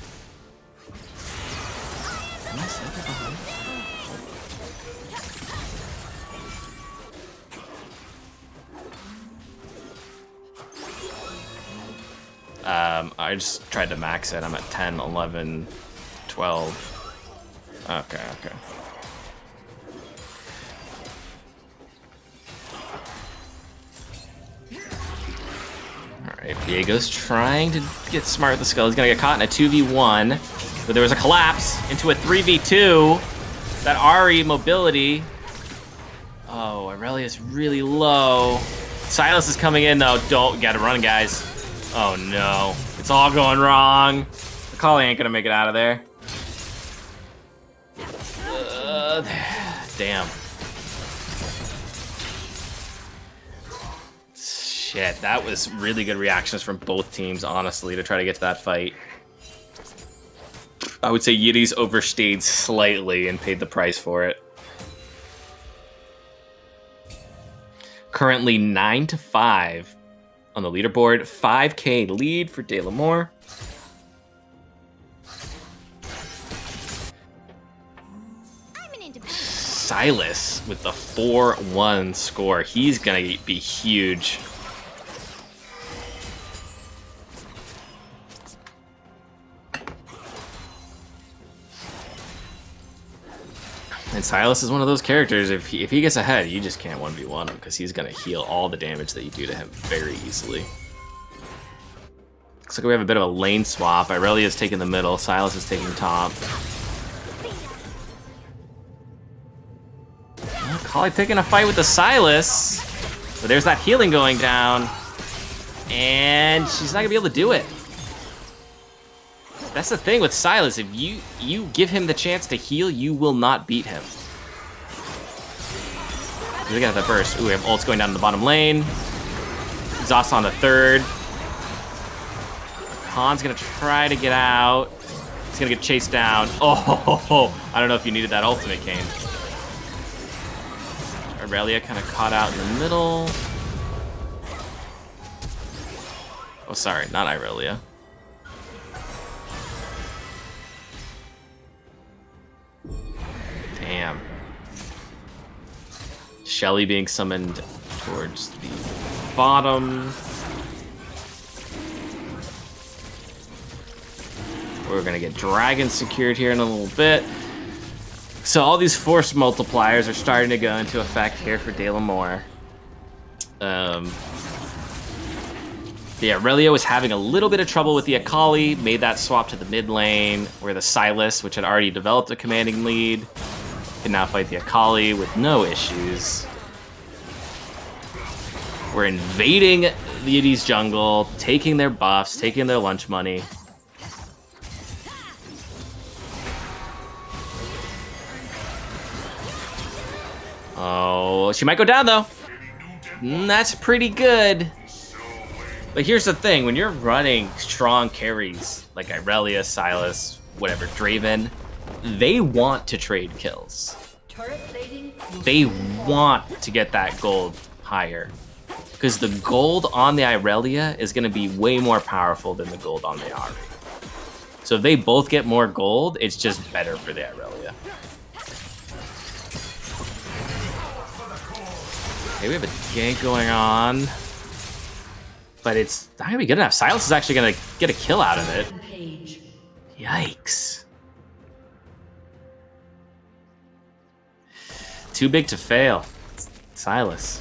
I just tried to max it. I'm at 10, 11, 12. Okay. All Alright, Diego's trying to get smart with the skull. He's gonna get caught in a 2v1. But there was a collapse into a 3v2. That Ari mobility. Oh, Aurelia's really low. Silas is coming in though. Gotta run, guys. Oh no. It's all going wrong. Akali ain't gonna make it out of there. Damn. Shit, that was really good reactions from both teams, honestly, to try to get to that fight. I would say Yitties overstayed slightly and paid the price for it. Currently 9-5 on the leaderboard. 5K lead for De La Moore. Silas with the 4-1 score. He's gonna be huge. And Silas is one of those characters, if he gets ahead, you just can't 1v1 him, because he's going to heal all the damage that you do to him very easily. Looks like we have a bit of a lane swap. Irelia is taking the middle, Silas is taking top. Akali picking a fight with the Silas. But there's that healing going down. And she's not going to be able to do it. That's the thing with Silas. If you give him the chance to heal, you will not beat him. We got that burst. Ooh, we have ults going down to the bottom lane. Exhaust on the third. Khan's gonna try to get out. He's gonna get chased down. Oh, I don't know if you needed that ultimate, Kane. Aurelia kind of caught out in the middle. Oh, sorry, not Aurelia. Damn. Shelly being summoned towards the bottom. We're gonna get dragon secured here in a little bit. So all these force multipliers are starting to go into effect here for De La Moore. Yeah, Aurelia was having a little bit of trouble with the Akali, made that swap to the mid lane, where the Silas, which had already developed a commanding lead, can now fight the Akali with no issues. We're invading the Yitties jungle, taking their buffs, taking their lunch money. Oh, she might go down though. That's pretty good. But here's the thing, when you're running strong carries like Irelia, Silas, whatever, Draven, they want to trade kills. They want to get that gold higher. Because the gold on the Irelia is going to be way more powerful than the gold on the Ari. So if they both get more gold, it's just better for the Irelia. Okay, we have a gank going on. But it's not gonna be good enough. Silas is actually gonna get a kill out of it. Yikes. Too big to fail. Silas.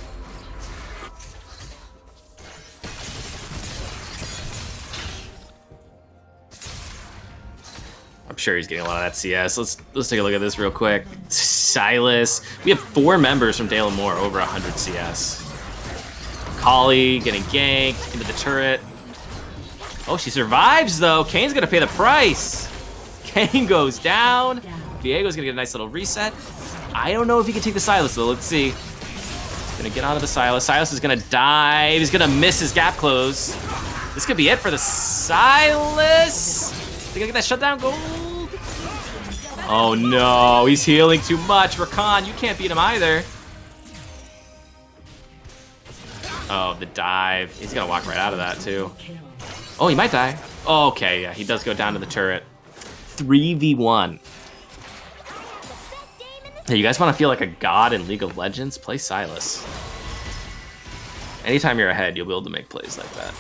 I'm sure he's getting a lot of that CS. Let's take a look at this real quick. Silas. We have 4 members from De La Moore over 100 CS. Kali getting ganked into the turret. Oh, she survives though. Kane's gonna pay the price. Kane goes down. Diego's gonna get a nice little reset. I don't know if he can take the Silas though. Let's see. Gonna get onto the Silas. Silas is gonna dive. He's gonna miss his gap close. This could be it for the Silas. They gonna get that shutdown gold. Oh no, he's healing too much. Rakan, you can't beat him either. Oh, the dive. He's gonna walk right out of that too. Oh, he might die. Oh, okay, yeah, he does go down to the turret. 3v1. Hey, you guys want to feel like a god in League of Legends? Play Silas. Anytime you're ahead, you'll be able to make plays like that.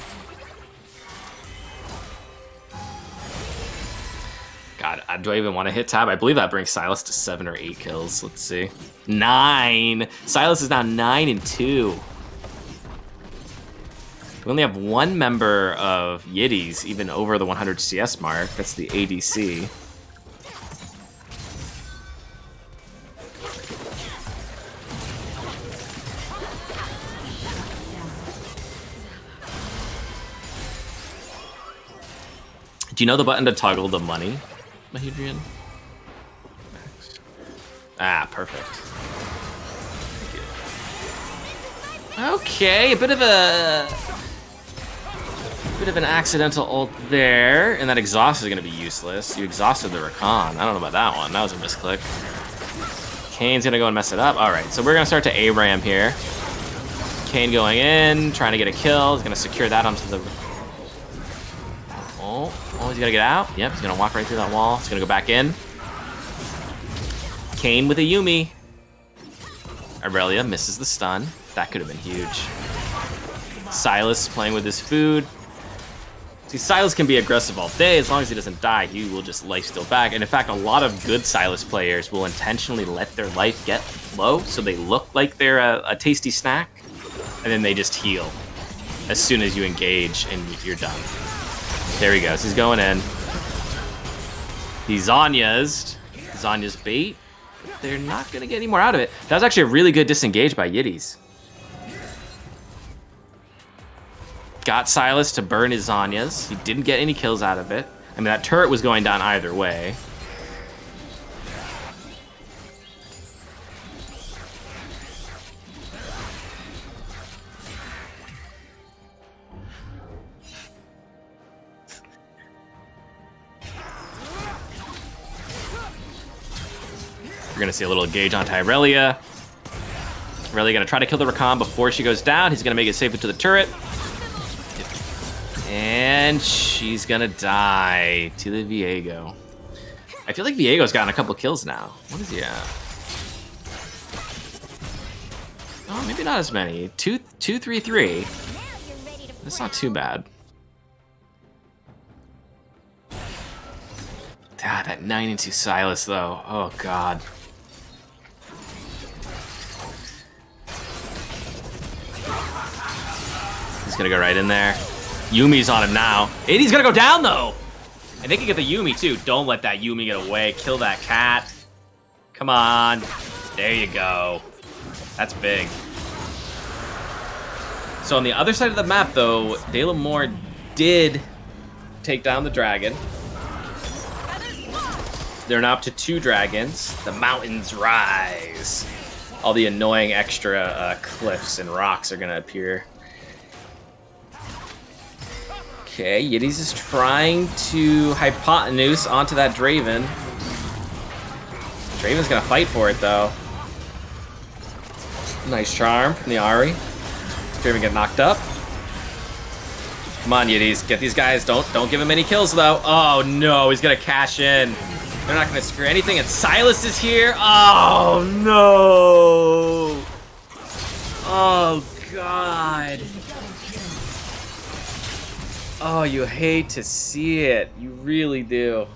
God, do I even want to hit tab? I believe that brings Silas to 7 or 8 kills. Let's see. 9. Silas is now 9-2. We only have one member of Yitties even over the 100 CS mark. That's the ADC. Do you know the button to toggle the money, Mahedrian? Ah, perfect. Okay, a bit of an accidental ult there, and that exhaust is gonna be useless. You exhausted the Rakan. I don't know about that one. That was a misclick. Kane's gonna go and mess it up. All right, so we're gonna start to A-ram here. Kane going in, trying to get a kill. He's gonna secure that onto the. Oh, he's gonna get out. Yep, he's gonna walk right through that wall. He's gonna go back in. Kane with a Yuumi. Aurelia misses the stun. That could have been huge. Silas playing with his food. See, Silas can be aggressive all day. As long as he doesn't die, he will just lifesteal back. And in fact, a lot of good Silas players will intentionally let their life get low so they look like they're a tasty snack. And then they just heal as soon as you engage and you're done. There he goes. He's going in. He's Zanya's bait. They're not going to get any more out of it. That was actually a really good disengage by Yitties. Got Silas to burn his Zanyas. He didn't get any kills out of it. I mean, that turret was going down either way. We're gonna see a little engage on Aurelia. Aurelia gonna try to kill the Rakan before she goes down. He's gonna make it safe into the turret. And she's gonna die to the Viego. I feel like Viego's gotten a couple kills now. What is he at? Oh, maybe not as many. 2, 3, 3. That's not too bad. God, that 9-2 Silas though. Oh god. He's gonna go right in there. Yumi's on him now. 80's gonna go down though! And they can get the Yuumi too. Don't let that Yuumi get away. Kill that cat. Come on. There you go. That's big. So on the other side of the map though, De La Moore did take down the dragon. They're now up to 2 dragons. The mountains rise. All the annoying extra cliffs and rocks are gonna appear. Okay, Yitties is trying to hypotenuse onto that Draven. Draven's gonna fight for it though. Nice charm from the Ahri. Draven get knocked up. Come on, Yitties, get these guys. Don't give him any kills though. Oh no, he's gonna cash in. They're not gonna secure anything, and Silas is here. Oh no! Oh god. Oh, you hate to see it. You really do.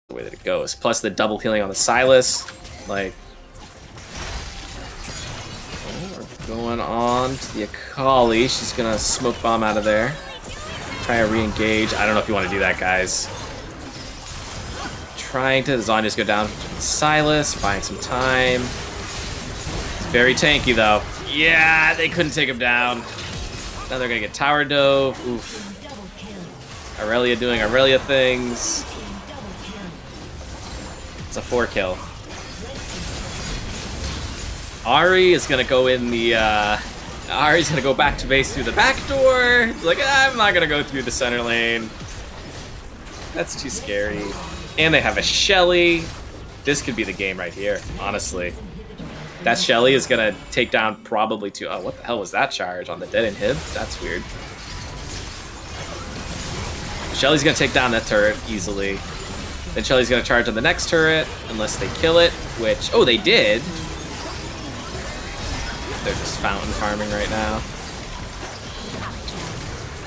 The way that it goes. Plus the double healing on the Silas. Like, we're going on to the Akali. She's gonna smoke bomb out of there. Try to re-engage. I don't know if you want to do that, guys. Trying to Zanya's go down to Silas, buying some time. It's very tanky though. Yeah, they couldn't take him down. Now they're gonna get tower dove. Oof. Aurelia doing Aurelia things. It's a 4 kill. Ari is gonna go in the Ari's gonna go back to base through the back door. He's like, I'm not gonna go through the center lane. That's too scary. And they have a Shelly. This could be the game right here, honestly. That Shelly is gonna take down probably two. Oh, what the hell was that charge on the dead inhib? That's weird. Shelly's gonna take down that turret easily. Then Shelly's gonna charge on the next turret, unless they kill it, which, oh, they did. They're just fountain farming right now.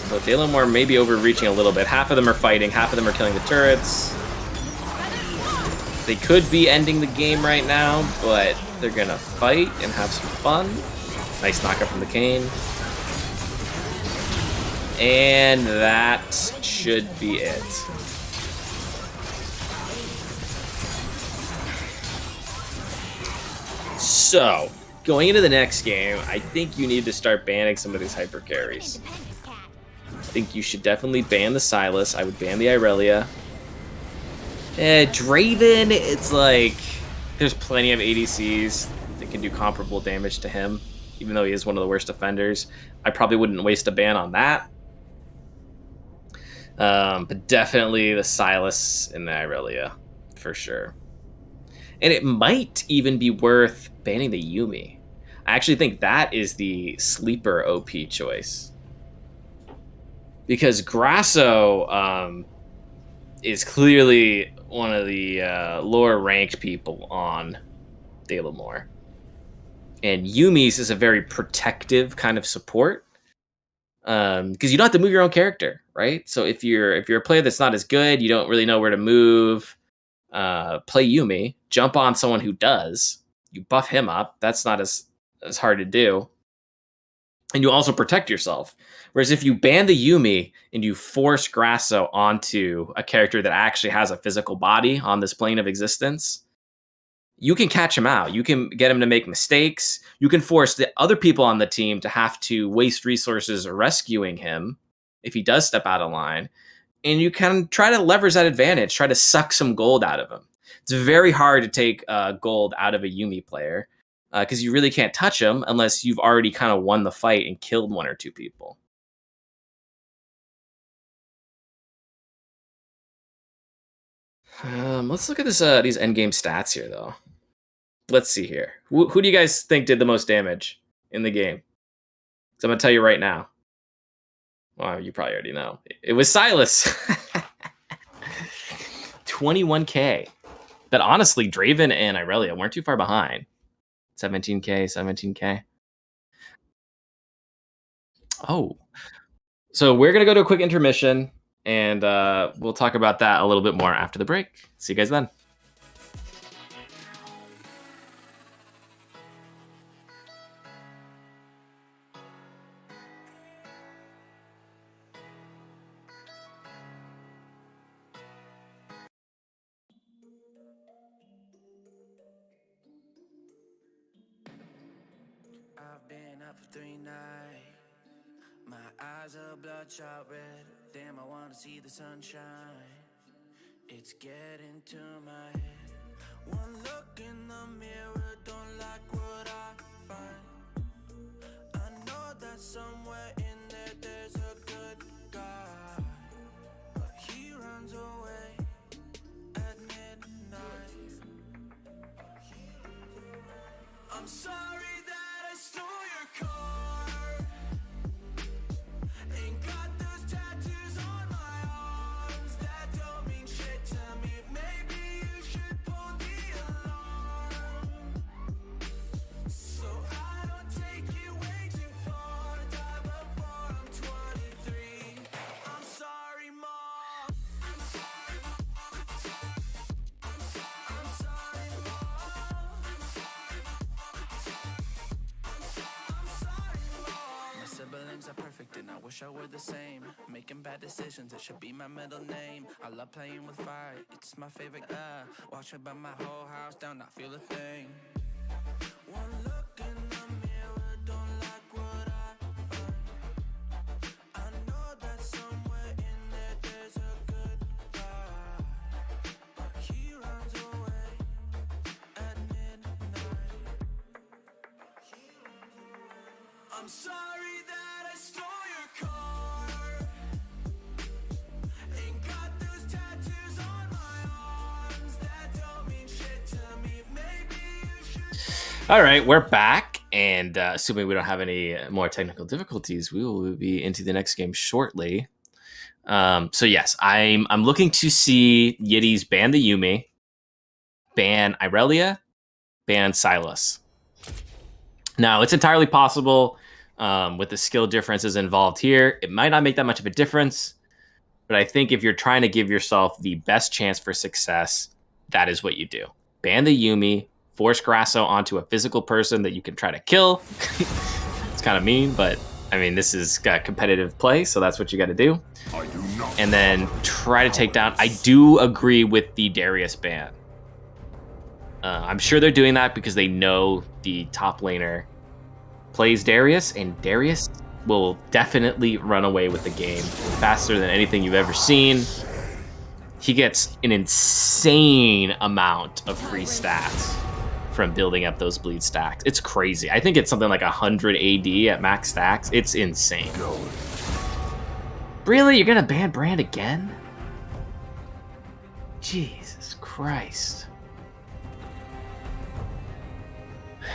But Dalamore may be overreaching a little bit. Half of them are fighting, half of them are killing the turrets. They could be ending the game right now, but they're gonna fight and have some fun. Nice knockup from the Kane. And that should be it. So, going into the next game, I think you need to start banning some of these hyper carries. I think you should definitely ban the Sylas. I would ban the Irelia. Draven, it's like, there's plenty of ADCs that can do comparable damage to him, even though he is one of the worst defenders. I probably wouldn't waste a ban on that. But definitely the Sylas and the Irelia, for sure. And it might even be worth banning the Yuumi. I actually think that is the sleeper OP choice. Because Grasso is clearly one of the lower ranked people on Dalamore. And Yuumi's is a very protective kind of support. Because you don't have to move your own character, right? So if you're a player that's not as good, you don't really know where to move, play Yuumi, jump on someone who does, you buff him up. That's not as hard to do. And you also protect yourself. Whereas if you ban the Yuumi and you force Grasso onto a character that actually has a physical body on this plane of existence, you can catch him out. You can get him to make mistakes. You can force the other people on the team to have to waste resources rescuing him if he does step out of line. And you can try to leverage that advantage, try to suck some gold out of him. It's very hard to take gold out of a Yuumi player because you really can't touch him unless you've already kind of won the fight and killed one or two people. Let's look at this these endgame stats here, though. Let's see here. Who do you guys think did the most damage in the game? So I'm going to tell you right now. Well, you probably already know. It was Sylas. 21k. But honestly, Draven and Irelia weren't too far behind. 17k. Oh. So we're going to go to a quick intermission, and we'll talk about that a little bit more after the break. See you guys then. I've been up for 3 nights. My eyes are bloodshot red. Damn, I wanna see the sunshine. It's getting to my head. One look in the mirror, don't like what I find. I know that somewhere in there there's a good guy, but he runs away at midnight. I'm sorry that I stole your car. Ain't got those tattoos on my arms that don't mean shit to me. Maybe you should pull the alarm, so I don't take it way too far. Die before I'm 23. I'm sorry, Mom. I'm sorry, Mom. I'm sorry, Mom. I'm sorry, Mom. My siblings are perfect and I wish I were the same. Making bad decisions, it should be my middle name. I love playing with fire, it's my favorite. Watch me burn my whole house down, not feel a thing. One look in the mirror, don't like what I find. I know that somewhere in there there's a good guy, but he runs away at midnight. I'm sorry that I stole your car. Ain't got those tattoos on my arms that don't mean shit to me. Maybe you should. All right, we're back, and assuming we don't have any more technical difficulties, we will be into the next game shortly. So yes, I'm looking to see Yitties ban the Yumi, ban Irelia, ban Silas. Now, it's entirely possible with the skill differences involved here. It might not make that much of a difference, but I think if you're trying to give yourself the best chance for success, that is what you do. Ban the Yumi, force Grasso onto a physical person that you can try to kill. It's kind of mean, but I mean, this is competitive play, so that's what you got to do. And then try to take down. I do agree with the Darius ban. I'm sure they're doing that because they know the top laner plays Darius, and Darius will definitely run away with the game faster than anything you've ever seen. He gets an insane amount of free stats from building up those bleed stacks. It's crazy. I think it's something like 100 AD at max stacks. It's insane. Really? You're gonna ban Brand again? Jesus Christ.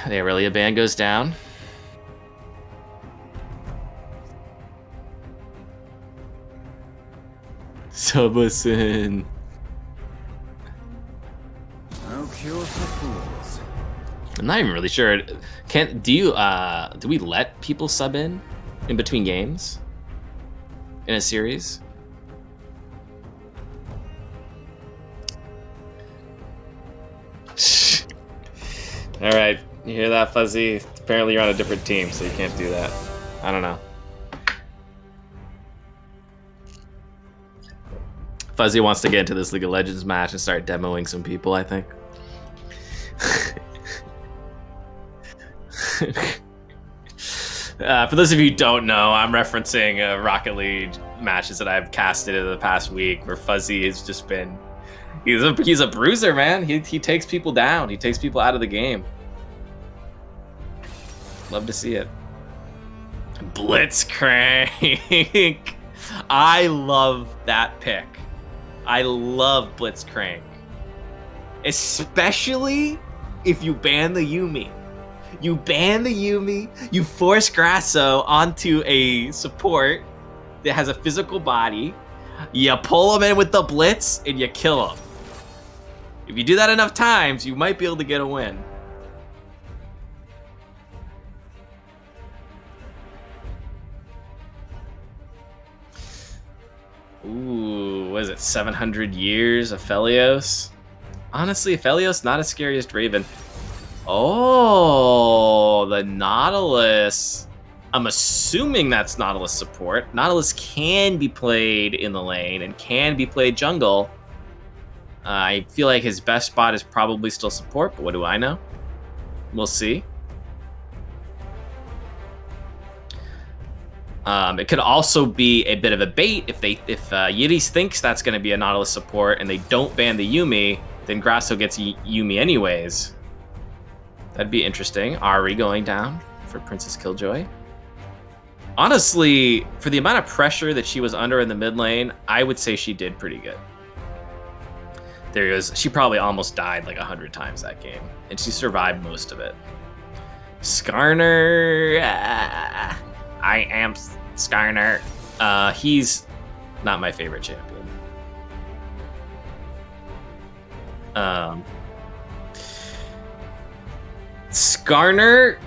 The Irelia ban goes down. Subison. No cure for fools. I'm not even really sure. Do we let people sub in between games in a series? All right, you hear that, Fuzzy? Apparently you're on a different team, so you can't do that. I don't know. Fuzzy wants to get into this League of Legends match and start demoing some people, I think. For those of you who don't know, I'm referencing Rocket League matches that I've casted in the past week where Fuzzy has just been... He's a bruiser, man. He takes people down. He takes people out of the game. Love to see it. Blitzcrank. I love that pick. I love Blitzcrank. Especially if you ban the Yumi. You ban the Yumi, you force Grasso onto a support that has a physical body, you pull him in with the Blitz, and you kill him. If you do that enough times, you might be able to get a win. Ooh, what is it, 700 years of Aphelios? Honestly, Aphelios, not as scary as Draven. Oh, the Nautilus. I'm assuming that's Nautilus support. Nautilus can be played in the lane and can be played jungle. I feel like his best spot is probably still support, but what do I know? We'll see. It could also be a bit of a bait if Yitties thinks that's going to be a Nautilus support and they don't ban the Yumi, then Grasso gets Yumi anyways. That'd be interesting. Ari going down for Princess Killjoy. Honestly, for the amount of pressure that she was under in the mid lane, I would say she did pretty good. There he goes. She probably almost died like 100 times that game, and she survived most of it. Skarner. I am Skarner. He's not my favorite champion. Skarner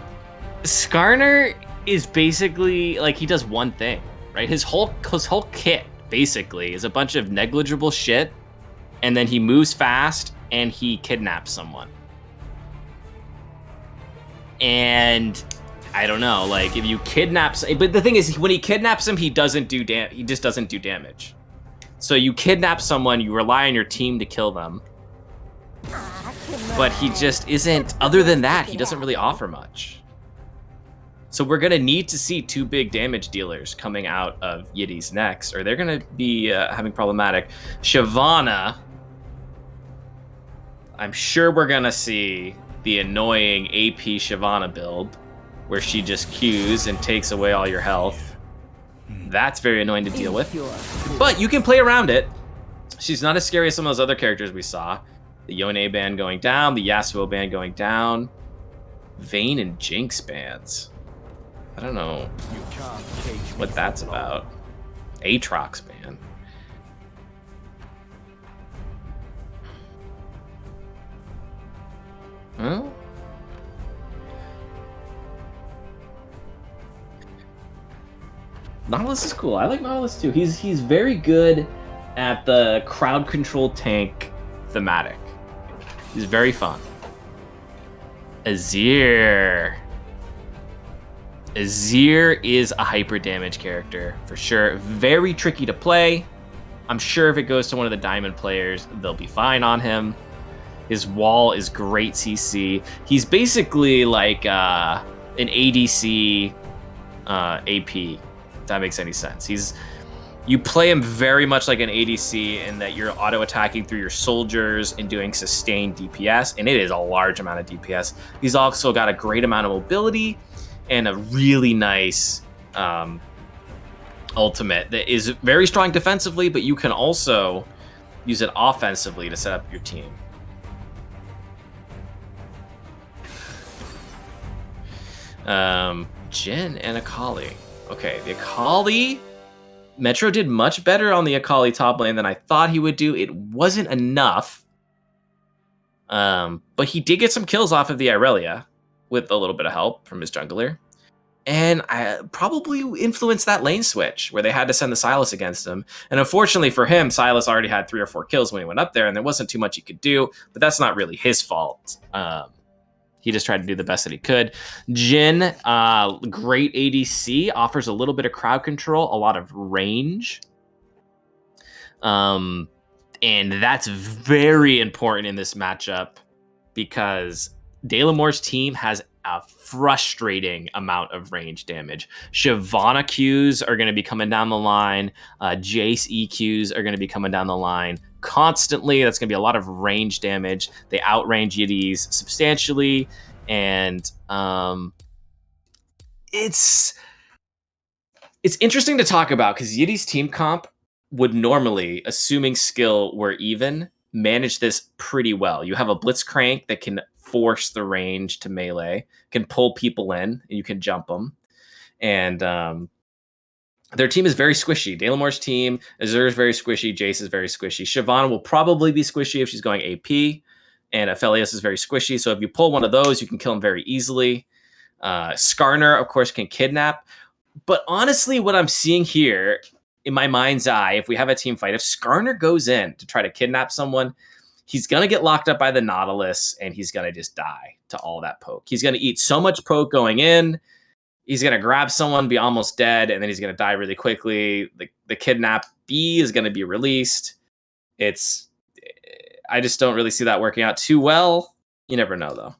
is basically like he does one thing, right? His whole kit basically is a bunch of negligible shit, and then he moves fast and he kidnaps someone. And I don't know, like if you kidnap, but the thing is, when he kidnaps him, he just doesn't do damage. So you kidnap someone, you rely on your team to kill them. But he just isn't, other than that, he doesn't really offer much. So we're gonna need to see two big damage dealers coming out of Yitties next, or they're gonna be having problematic. Shyvana, I'm sure we're gonna see the annoying AP Shyvana build. where she just Qs and takes away all your health. That's very annoying to deal with. But you can play around it. She's not as scary as some of those other characters we saw. The Yone band going down, the Yasuo band going down. Vayne and Jinx bands. I don't know what that's about. Aatrox ban. Well, Nautilus is cool. I like Nautilus too. He's very good at the crowd control tank thematic. He's very fun. Azir. Azir is a hyper damage character for sure. Very tricky to play. I'm sure if it goes to one of the diamond players, they'll be fine on him. His wall is great CC. He's basically like an ADC AP, if that makes any sense. You play him very much like an ADC in that you're auto-attacking through your soldiers and doing sustained DPS, and it is a large amount of DPS. He's also got a great amount of mobility and a really nice ultimate that is very strong defensively, but you can also use it offensively to set up your team. Jhin and Akali. Okay, the Akali... Metro did much better on the Akali top lane than I thought he would do. It wasn't enough. But he did get some kills off of the Irelia with a little bit of help from his jungler. And I probably influenced that lane switch where they had to send the Sylas against him. And unfortunately for him, Sylas already had 3 or 4 kills when he went up there, and there wasn't too much he could do. But that's not really his fault. He just tried to do the best that he could. Jhin, great ADC, offers a little bit of crowd control, a lot of range. And that's very important in this matchup because Delamore's team has a frustrating amount of range damage. Shyvana Qs are going to be coming down the line. Jace EQs are going to be coming down the line constantly. That's going to be a lot of range damage. They outrange Yitties substantially, and it's interesting to talk about because Yitties team comp would normally, assuming skill were even, manage this pretty well. You have a Blitzcrank that can force the range to melee, can pull people in, and you can jump them. And their team is very squishy. Delamore's team, Azur is very squishy, Jace is very squishy. Shyvana will probably be squishy if she's going AP, and Aphelios is very squishy. So if you pull one of those, you can kill him very easily. Skarner, of course, can kidnap. But honestly, what I'm seeing here, in my mind's eye, if we have a team fight, if Skarner goes in to try to kidnap someone, he's going to get locked up by the Nautilus, and he's going to just die to all that poke. He's going to eat so much poke going in. He's going to grab someone, be almost dead, and then he's going to die really quickly. The kidnappee is going to be released. I just don't really see that working out too well. You never know, though.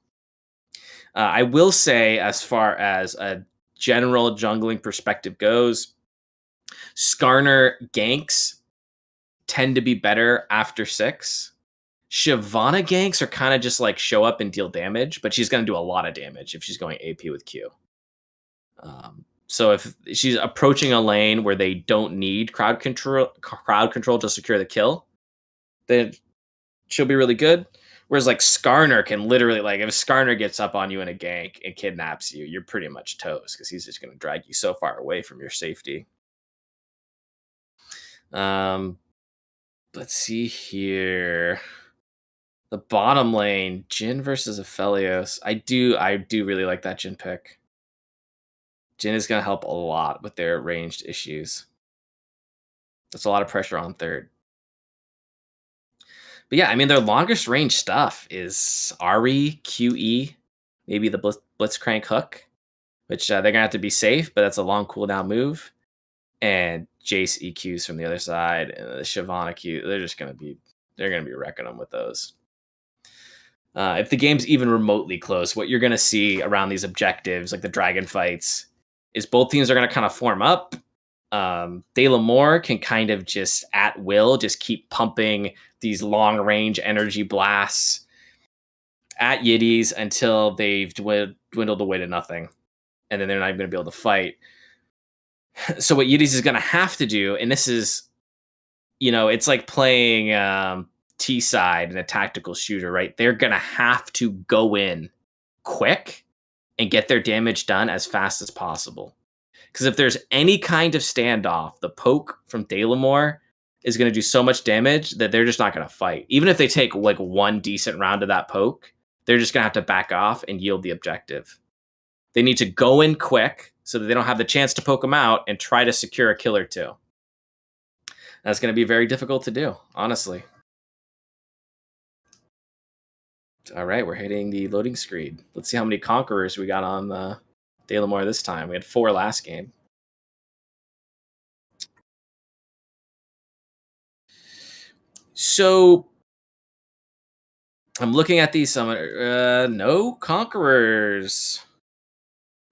I will say, as far as a general jungling perspective goes, Skarner ganks tend to be better after 6. Shyvana ganks are kind of just like show up and deal damage, but she's going to do a lot of damage if she's going AP with Q. So if she's approaching a lane where they don't need crowd control to secure the kill, then she'll be really good. Whereas like Skarner can literally, like if Skarner gets up on you in a gank and kidnaps you, you're pretty much toast because he's just going to drag you so far away from your safety. Let's see here. The bottom lane, Jhin versus Aphelios. I do really like that Jhin pick. Jhin is going to help a lot with their ranged issues. That's a lot of pressure on third. But yeah, I mean, their longest range stuff is Ahri, QE, maybe the Blitzcrank hook, which they're going to have to be safe, but that's a long cooldown move. And Jace EQs from the other side, and the Shyvana Q, they're going to be wrecking them with those. If the game's even remotely close, what you're going to see around these objectives, like the dragon fights, is both teams are going to kind of form up. Delamore can kind of just at will just keep pumping these long range energy blasts at Yitties until they've dwindled away to nothing. and then they're not even going to be able to fight. So what Yitties is going to have to do, and this is, it's like playing T-side in a tactical shooter, right? They're going to have to go in quick and get their damage done as fast as possible. Because if there's any kind of standoff, the poke from Dalamore is going to do so much damage that they're just not going to fight. Even if they take like one decent round of that poke, they're just going to have to back off and yield the objective. They need to go in quick so that they don't have the chance to poke them out and try to secure a kill or two. That's going to be very difficult to do, honestly. All right, we're hitting the loading screen. Let's see how many Conquerors we got on Dalamore this time. We had 4 last game. So I'm looking at these summoners. No Conquerors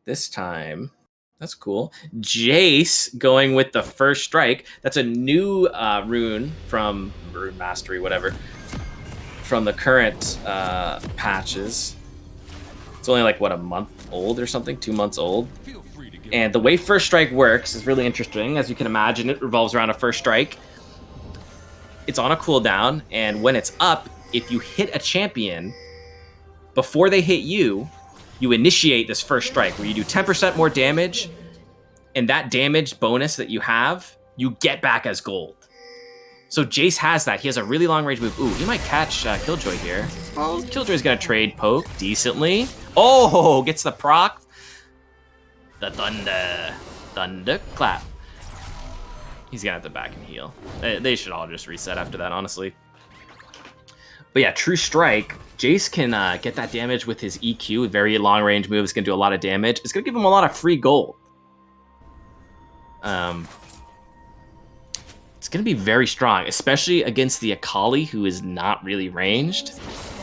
this time. That's cool. Jace going with the first strike. That's a new rune from Rune Mastery, whatever, from the current patches. It's only like, what, a month old or something? 2 months old. And the way first strike works is really interesting. As you can imagine, it revolves around a first strike. It's on a cooldown, and when it's up, if you hit a champion before they hit you, you initiate this first strike where you do 10% more damage, and that damage bonus that you have, you get back as gold. So Jace has that. He has a really long range move. Ooh, he might catch Killjoy here. Oh, Killjoy's gonna trade poke decently. Oh, gets the proc. The thunder clap. He's gonna have to back and heal. They should all just reset after that, honestly. But yeah, True Strike. Jace can get that damage with his EQ. Very long range move. It's gonna do a lot of damage. It's gonna give him a lot of free gold. It's gonna be very strong, especially against the Akali, who is not really ranged.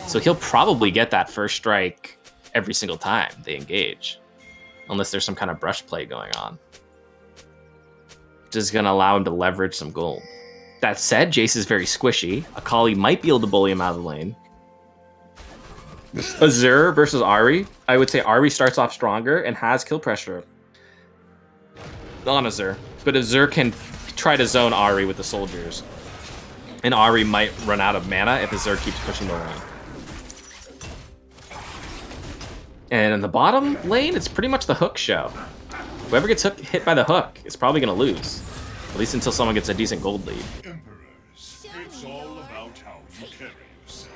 So he'll probably get that first strike every single time they engage, unless there's some kind of brush play going on, which is gonna allow him to leverage some gold. That said, Jace is very squishy. Akali might be able to bully him out of the lane. Azur versus Ahri. I would say Ahri starts off stronger and has kill pressure on Azur. But Azur can try to zone Ahri with the soldiers. And Ahri might run out of mana if Azur keeps pushing the lane. And in the bottom lane, it's pretty much the hook show. Whoever gets hit by the hook is probably going to lose. At least until someone gets a decent gold lead. Emperors, it's all about how you carry yourself.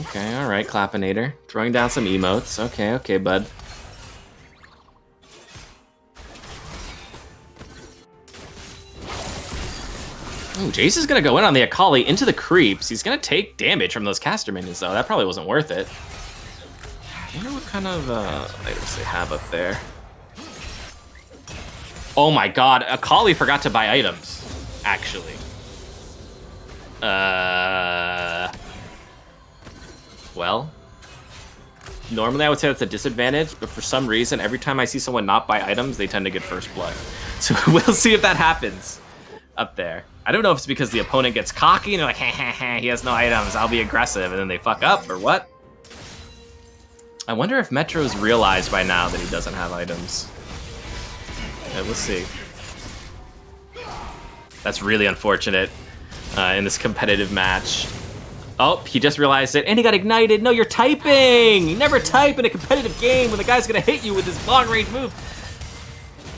Okay, alright, Clappinator. Throwing down some emotes. Okay, bud. Ooh, Jace is going to go in on the Akali into the creeps. He's going to take damage from those caster minions, though. That probably wasn't worth it. I wonder what kind of items they have up there. Oh my god, Akali forgot to buy items, actually. Well, normally I would say that's a disadvantage, but for some reason, every time I see someone not buy items, they tend to get first blood. So we'll see if that happens up there. I don't know if it's because the opponent gets cocky and they're like, he has no items, I'll be aggressive, and then they fuck up, or what? I wonder if Metro's realized by now that he doesn't have items. Yeah, let's see. That's really unfortunate in this competitive match. Oh, he just realized it, and he got ignited. No, you're typing! You never type in a competitive game when the guy's gonna hit you with his long-range move.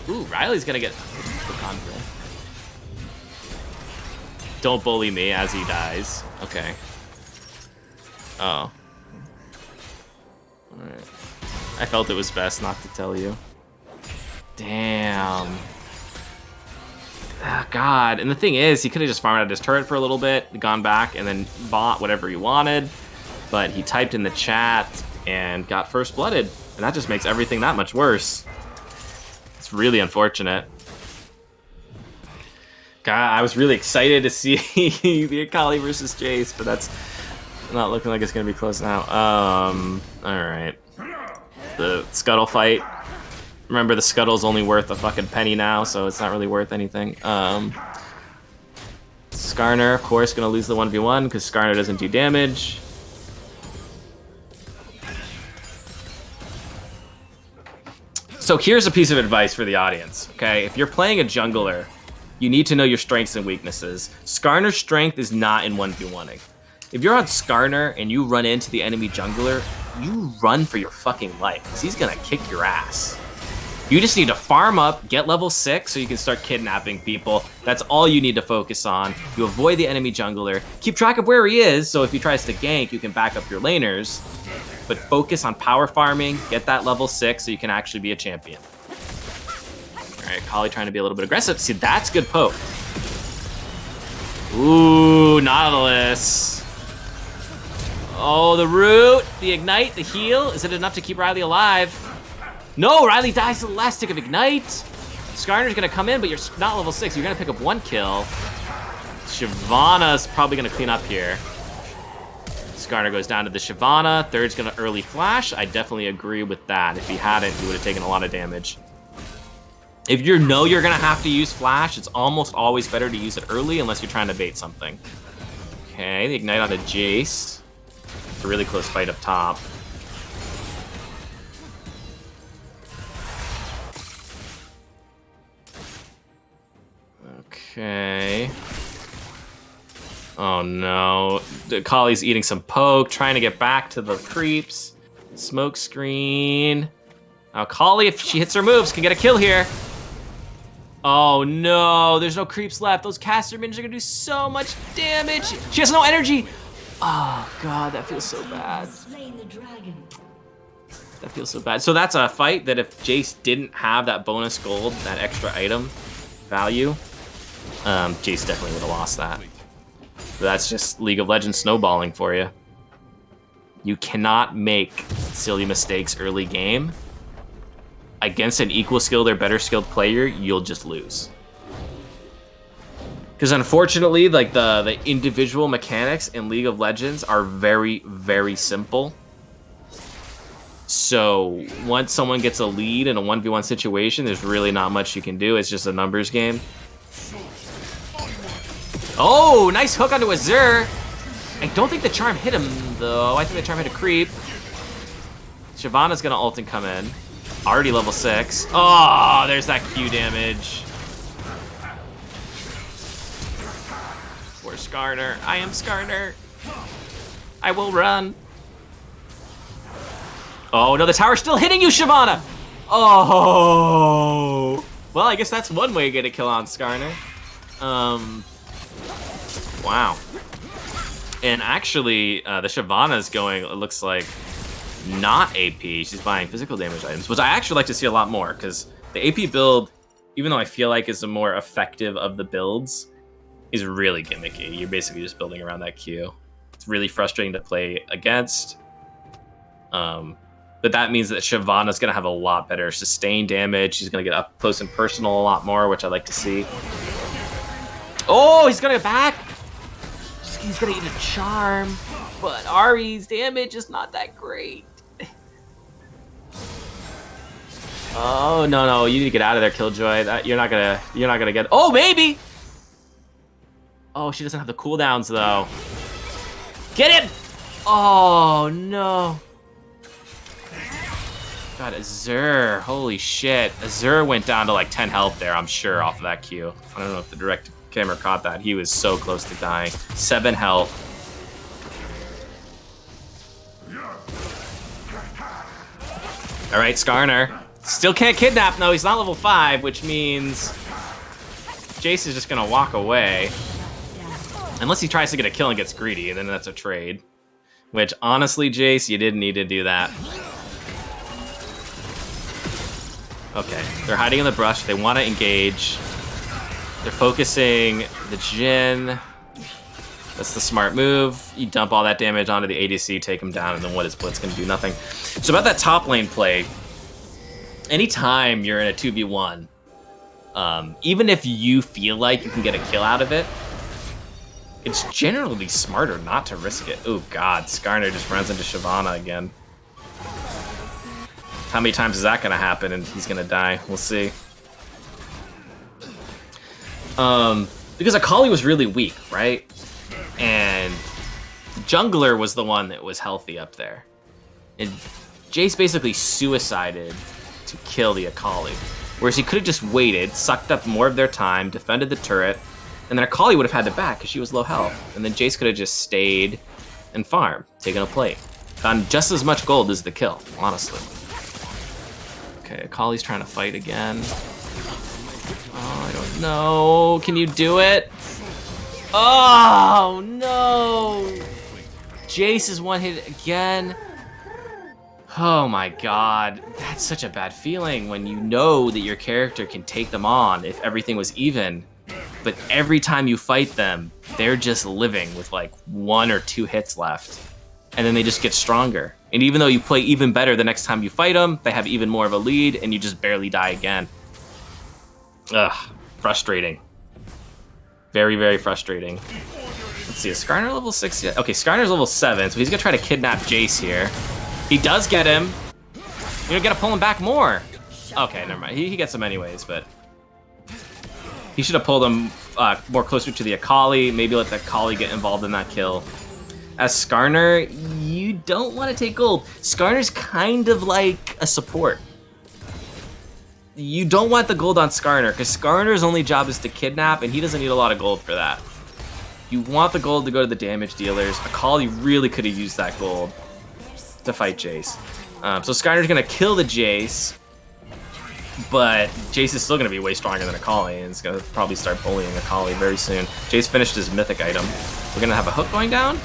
Ooh, Riley's gonna get the contra. Don't bully me as he dies. Okay. Oh. Alright. I felt it was best not to tell you. Damn. Ah, God. And the thing is, he could have just farmed out his turret for a little bit, gone back, and then bought whatever he wanted. But he typed in the chat and got first blooded. And that just makes everything that much worse. It's really unfortunate. God, I was really excited to see the Akali versus Jace, but that's not looking like it's going to be close now. Alright. The Scuttle fight. Remember, the Scuttle's only worth a fucking penny now, so it's not really worth anything. Skarner, of course, going to lose the 1v1 because Skarner doesn't do damage. So here's a piece of advice for the audience, okay? If you're playing a jungler, you need to know your strengths and weaknesses. Skarner's strength is not in 1v1ing. If you're on Skarner and you run into the enemy jungler, you run for your fucking life, because he's gonna kick your ass. You just need to farm up, get level 6 so you can start kidnapping people. That's all you need to focus on. You avoid the enemy jungler. Keep track of where he is, so if he tries to gank, you can back up your laners. But focus on power farming, get that level 6 so you can actually be a champion. All right, Kali trying to be a little bit aggressive. See, that's good poke. Ooh, Nautilus. Oh, the root, the ignite, the heal. Is it enough to keep Riley alive? No, Riley dies to the last tick of Ignite. Skarner's gonna come in, but you're not level 6. You're gonna pick up 1 kill. Shyvana's probably gonna clean up here. Skarner goes down to the Shyvana. Third's gonna early flash. I definitely agree with that. If he hadn't, he would have taken a lot of damage. If you know you're gonna have to use flash, it's almost always better to use it early unless you're trying to bait something. Okay, the Ignite on the Jace. It's a really close fight up top. Okay. Oh no. Kali's eating some poke, trying to get back to the creeps. Smoke screen. Now Kali, if she hits her moves, can get a kill here. Oh no, there's no creeps left. Those caster minions are gonna do so much damage. She has no energy. Oh god, that feels so bad. Slain the dragon. That feels so bad. So that's a fight that if Jace didn't have that bonus gold, that extra item value, Jace definitely would have lost that. But that's just League of Legends snowballing for you. You cannot make silly mistakes early game. Against an equal skilled or better skilled player, you'll just lose. Because unfortunately, like the individual mechanics in League of Legends are very, very simple. So once someone gets a lead in a 1v1 situation, there's really not much you can do. It's just a numbers game. Oh, nice hook onto Azure. I don't think the charm hit him, though. I think the charm hit a creep. Shyvana's gonna ult and come in. Already level 6. Oh, there's that Q damage. Poor Skarner. I am Skarner. I will run. Oh, no, the tower's still hitting you, Shyvana. Oh. Well, I guess that's one way to get a kill on Skarner. Wow. And actually, the Shyvana's going, it looks like, not AP. She's buying physical damage items, which I actually like to see a lot more, because the AP build, even though I feel like is the more effective of the builds, is really gimmicky. You're basically just building around that Q. It's really frustrating to play against. But that means that Shyvana's going to have a lot better sustained damage. She's going to get up close and personal a lot more, which I like to see. Oh, he's going to get back. He's going to eat a charm. But Ari's damage is not that great. Oh, no, you need to get out of there, Killjoy. You're not gonna get. Oh, maybe. Oh, she doesn't have the cooldowns though. Get him! Oh no. God, Azure, holy shit. Azure went down to like 10 health there, I'm sure, off of that Q. I don't know if the direct camera caught that. He was so close to dying. 7 health. All right, Skarner. Still can't kidnap, no, he's not level 5, which means Jace is just gonna walk away. Unless he tries to get a kill and gets greedy, and then that's a trade. Which, honestly, Jace, you didn't need to do that. Okay, they're hiding in the brush. They want to engage. They're focusing the Jhin. That's the smart move. You dump all that damage onto the ADC, take him down, and then what is Blitz gonna do? Nothing. So about that top lane play, anytime you're in a 2v1, even if you feel like you can get a kill out of it, it's generally smarter not to risk it. Oh god, Skarner just runs into Shyvana again. How many times is that gonna happen and he's gonna die? We'll see. Because Akali was really weak, right? And jungler was the one that was healthy up there. And Jace basically suicided to kill the Akali. Whereas he could have just waited, sucked up more of their time, defended the turret, and then Akali would have had to back because she was low health. And then Jace could have just stayed and farmed, taken a plate. Gotten just as much gold as the kill, honestly. Okay, Akali's trying to fight again. Oh, I don't know. Can you do it? Oh, no! Jace is one hit again. Oh my god. That's such a bad feeling when you know that your character can take them on if everything was even. But every time you fight them, they're just living with like 1 or 2 hits left. And then they just get stronger. And even though you play even better the next time you fight them, they have even more of a lead and you just barely die again. Ugh, frustrating. Very, very frustrating. Let's see, is Skarner level 6 yet? Okay, Skarner's level 7, so he's gonna try to kidnap Jace here. He does get him. You're gonna pull him back more. Okay, never mind. He gets him anyways, but he should have pulled him more closer to the Akali. Maybe let the Akali get involved in that kill. As Skarner, you don't want to take gold. Skarner's kind of like a support. You don't want the gold on Skarner, because Skarner's only job is to kidnap, and he doesn't need a lot of gold for that. You want the gold to go to the damage dealers. Akali really could have used that gold to fight Jace. So Skarner's going to kill the Jace, but Jace is still going to be way stronger than Akali, and it's going to probably start bullying Akali very soon. Jace finished his mythic item. We're going to have a hook going down.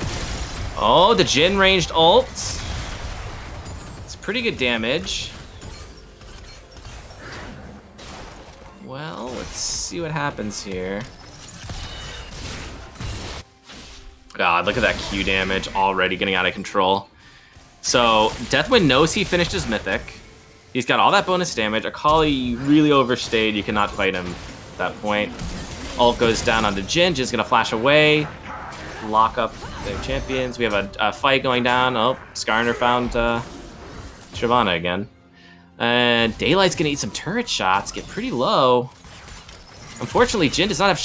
Oh, the Jhin ranged ult. It's pretty good damage. Well, let's see what happens here. God, look at that Q damage already getting out of control. So, Deathwind knows he finished his mythic. He's got all that bonus damage. Akali really overstayed. You cannot fight him at that point. Ult goes down onto Jhin. Jin's gonna flash away. Lock up their champions. We have a fight going down. Oh, Skarner found Shyvana again. And Daylight's gonna eat some turret shots, get pretty low. Unfortunately, Jhin does not have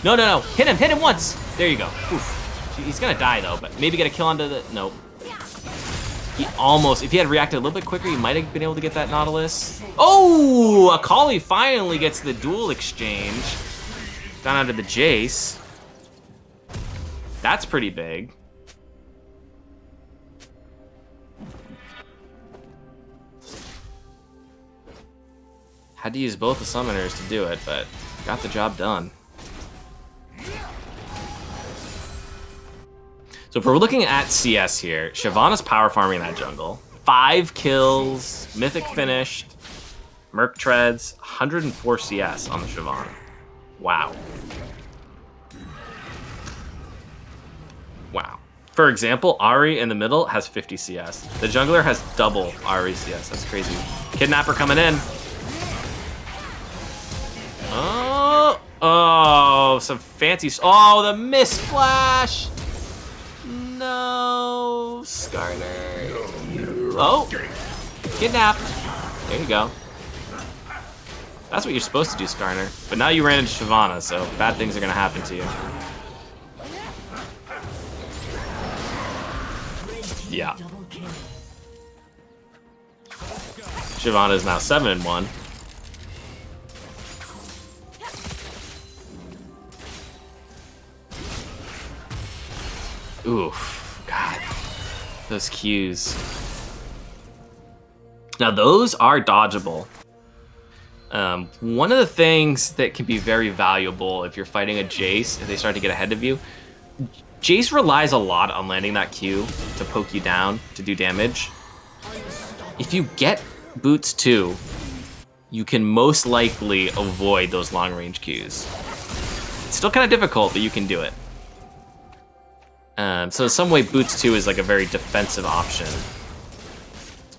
No. Hit him once. There you go. Oof. He's gonna die though, but maybe get a kill onto the, nope. He almost, if he had reacted a little bit quicker, he might have been able to get that Nautilus. Oh, Akali finally gets the duel exchange. Down onto the Jace. That's pretty big. Had to use both the summoners to do it, but got the job done. So if we're looking at CS here, Shyvana's power farming that jungle. 5 kills, mythic finished, Merc treads, 104 CS on the Shyvana. Wow. Wow. For example, Ahri in the middle has 50 CS. The jungler has double Ahri CS. That's crazy. Kidnapper coming in. Oh, some fancy. Oh, the mist flash. No, Skarner. Oh, kidnapped. There you go. That's what you're supposed to do, Skarner. But now you ran into Shyvana, so bad things are gonna happen to you. Yeah. Shyvana is now 7-1. Oof, God, those Qs. Now those are dodgeable. One of the things that can be very valuable if you're fighting a Jace, if they start to get ahead of you, Jace relies a lot on landing that Q to poke you down, to do damage. If you get boots too, you can most likely avoid those long range Qs. It's still kind of difficult, but you can do it. So in some way, Boots 2 is like a very defensive option.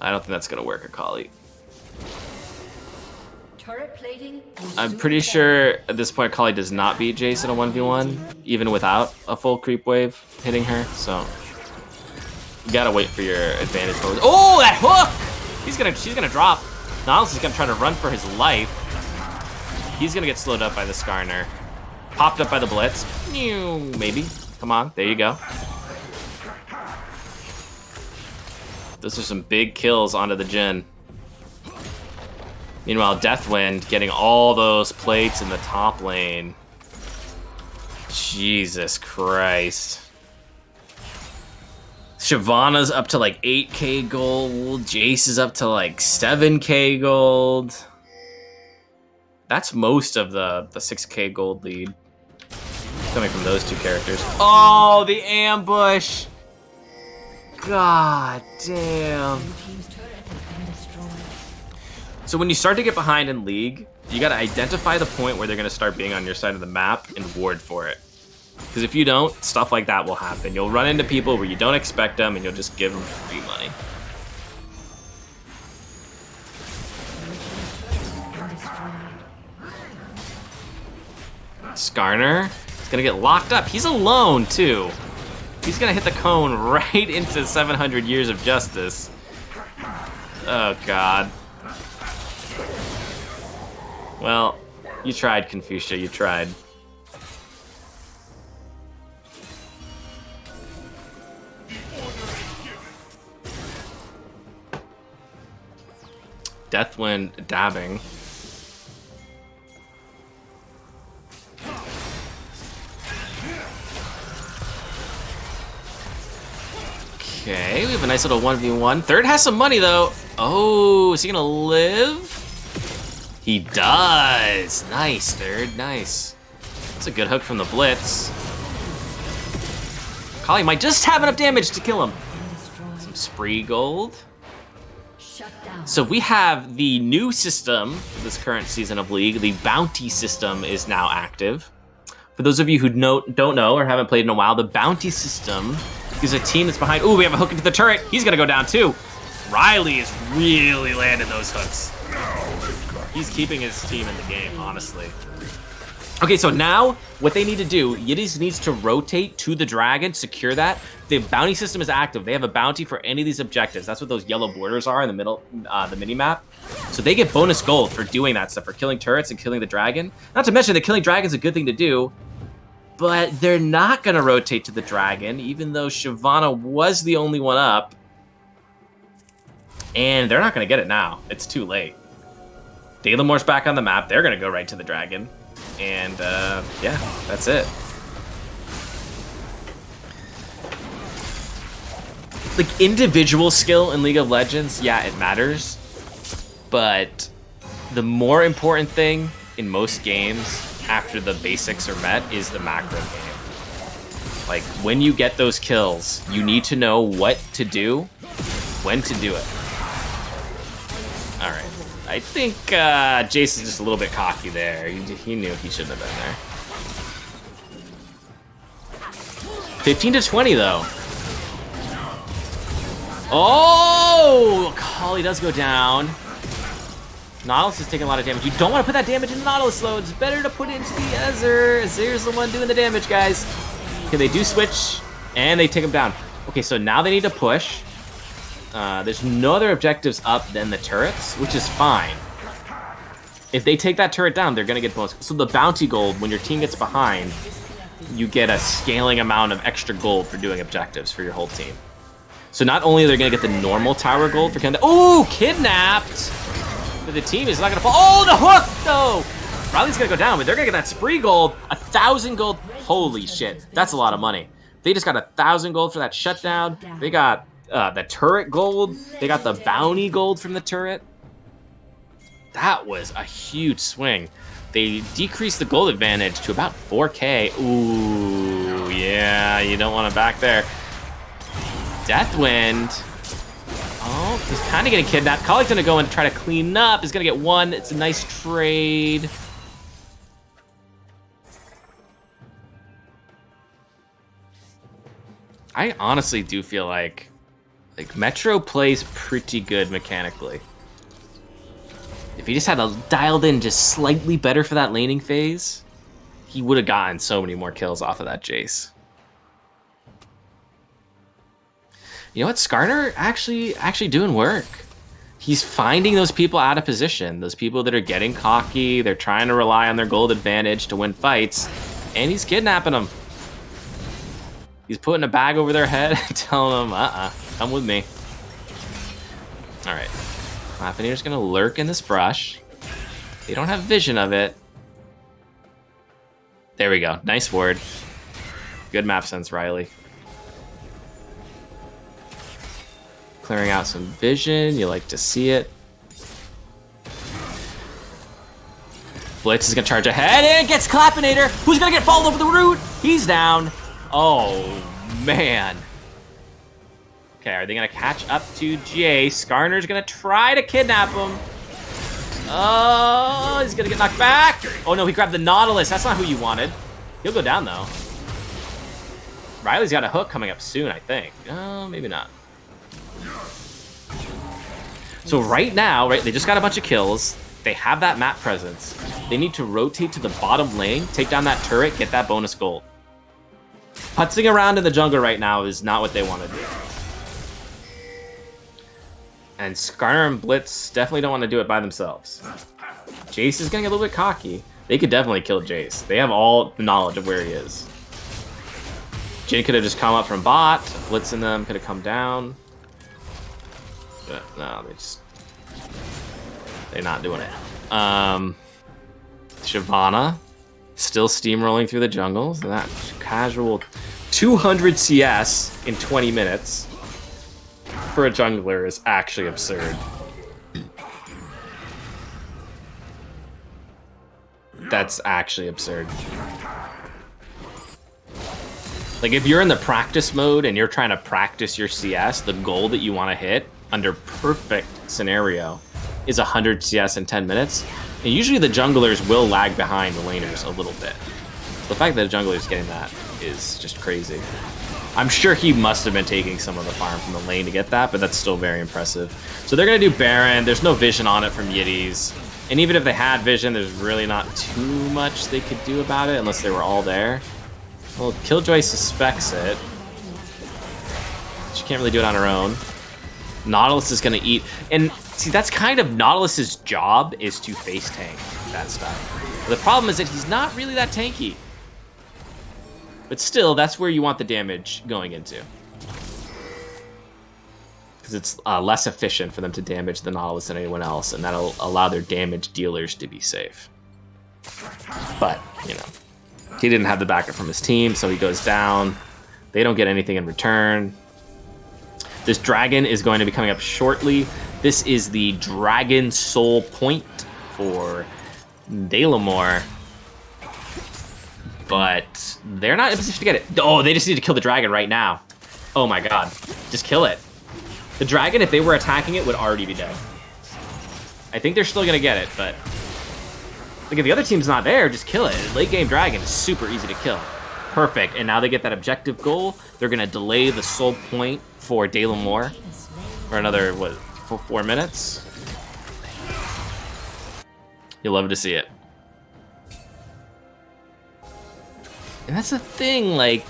I don't think that's gonna work, Akali. Turret plating. I'm pretty sure at this point, Akali does not beat Jace in a 1v1, even without a full creep wave hitting her, so you gotta wait for your advantage. Oh, that hook! She's gonna drop. Nautilus is gonna try to run for his life. He's gonna get slowed up by the Skarner. Popped up by the Blitz. Maybe. Come on, there you go. Those are some big kills onto the Jhin. Meanwhile, Deathwind getting all those plates in the top lane. Jesus Christ. Shyvana's up to like 8k gold. Jace is up to like 7k gold. That's most of the 6k gold lead coming from those two characters. Oh, the ambush! God damn. So when you start to get behind in League, you gotta identify the point where they're gonna start being on your side of the map and ward for it. Because if you don't, stuff like that will happen. You'll run into people where you don't expect them and you'll just give them free money. Skarner is gonna get locked up. He's alone too. He's gonna hit the cone right into 700 years of justice. Oh God. Well, you tried, Confucia, you tried. Deathwind dabbing. Okay, we have a nice little 1v1. Third has some money though. Oh, is he gonna live? He does. Nice, Third, nice. That's a good hook from the Blitz. Kali might just have enough damage to kill him. Some spree gold. So we have the new system for this current season of League. The bounty system is now active. For those of you who don't know or haven't played in a while, the bounty system is a team that's behind. Ooh, we have a hook into the turret. He's gonna go down too. Riley is really landing those hooks. He's keeping his team in the game, honestly. Okay, so now what they need to do, Yitties needs to rotate to the dragon, secure that. The bounty system is active. They have a bounty for any of these objectives. That's what those yellow borders are in the middle, the mini-map. So they get bonus gold for doing that stuff, for killing turrets and killing the dragon. Not to mention that killing dragon's a good thing to do, but they're not gonna rotate to the dragon, even though Shyvana was the only one up. And they're not gonna get it now. It's too late. Daylamore's back on the map. They're gonna go right to the dragon. And yeah, that's it. Like, individual skill in League of Legends, yeah, it matters. But the more important thing in most games after the basics are met is the macro game. Like, when you get those kills, you need to know what to do, when to do it. All right. I think Jace is just a little bit cocky there. He knew he shouldn't have been there. 15 to 20 though. Oh, Kali does go down. Nautilus is taking a lot of damage. You don't want to put that damage into Nautilus though. It's better to put it into the Azir. Azir's the one doing the damage, guys. Okay, they do switch and they take him down. Okay, so now they need to push. There's no other objectives up than the turrets, which is fine. If they take that turret down, they're gonna get bonus. So the bounty gold, when your team gets behind, you get a scaling amount of extra gold for doing objectives for your whole team. So not only are they gonna get the normal tower gold for killing the— ooh, kidnapped! But the team is not gonna fall. Oh, the hook though! Riley's gonna go down, but they're gonna get that spree gold, 1,000 gold. Holy shit, that's a lot of money. They just got 1,000 gold for that shutdown. They got the turret gold. They got the bounty gold from the turret. That was a huge swing. They decreased the gold advantage to about 4k. Ooh, yeah, you don't want to back there. Deathwind. Oh, he's kind of getting kidnapped. Kali's gonna go and try to clean up. He's gonna get one. It's a nice trade. I honestly do feel like Metro plays pretty good mechanically. If he just had dialed in just slightly better for that laning phase, he would have gotten so many more kills off of that Jace. You know what? Skarner actually doing work. He's finding those people out of position, those people that are getting cocky, they're trying to rely on their gold advantage to win fights, and he's kidnapping them. He's putting a bag over their head and telling them, come with me. All right. Clapinier's gonna lurk in this brush. They don't have vision of it. There we go. Nice ward. Good map sense, Riley. Clearing out some vision. You like to see it. Blitz is going to charge ahead and gets Clappinator. Who's going to get followed over the root? He's down. Oh, man. Okay, are they going to catch up to Jace? Skarner's going to try to kidnap him. Oh, he's going to get knocked back. Oh, no, he grabbed the Nautilus. That's not who you wanted. He'll go down, though. Riley's got a hook coming up soon, I think. Oh, maybe not. So right now, right, they just got a bunch of kills. They have that map presence. They need to rotate to the bottom lane, take down that turret, get that bonus gold. Putzing around in the jungle right now is not what they want to do. And Skarner and Blitz definitely don't want to do it by themselves. Jace is going to get a little bit cocky. They could definitely kill Jace. They have all the knowledge of where he is. Jin could have just come up from bot. Blitz and them could have come down. But no, they're not doing it. Shyvana still steamrolling through the jungles. That casual 200 CS in 20 minutes for a jungler is actually absurd. That's actually absurd. Like, if you're in the practice mode and you're trying to practice your CS, the goal that you want to hit under perfect scenario is 100 CS in 10 minutes. And usually the junglers will lag behind the laners a little bit. The fact that a jungler is getting that is just crazy. I'm sure he must have been taking some of the farm from the lane to get that, but that's still very impressive. So they're going to do Baron. There's no vision on it from Yitties. And even if they had vision, there's really not too much they could do about it unless they were all there. Well, Killjoy suspects it. She can't really do it on her own. Nautilus is going to eat. And see, that's kind of Nautilus's job, is to face tank that stuff. But the problem is that he's not really that tanky. But still, that's where you want the damage going into. Because it's less efficient for them to damage the Nautilus than anyone else, and that'll allow their damage dealers to be safe. But, you know, he didn't have the backup from his team, so he goes down. They don't get anything in return. This dragon is going to be coming up shortly. This is the Dragon Soul Point for Dalamore. But they're not in a position to get it. Oh, they just need to kill the dragon right now. Oh my god. Just kill it. The dragon, if they were attacking it, would already be dead. I think they're still going to get it, but... Like, if the other team's not there, just kill it. Late game dragon is super easy to kill. Perfect. And now they get that objective goal. They're going to delay the soul point for Dalamore for another, what, 4 minutes? You'll love to see it. And that's the thing, like,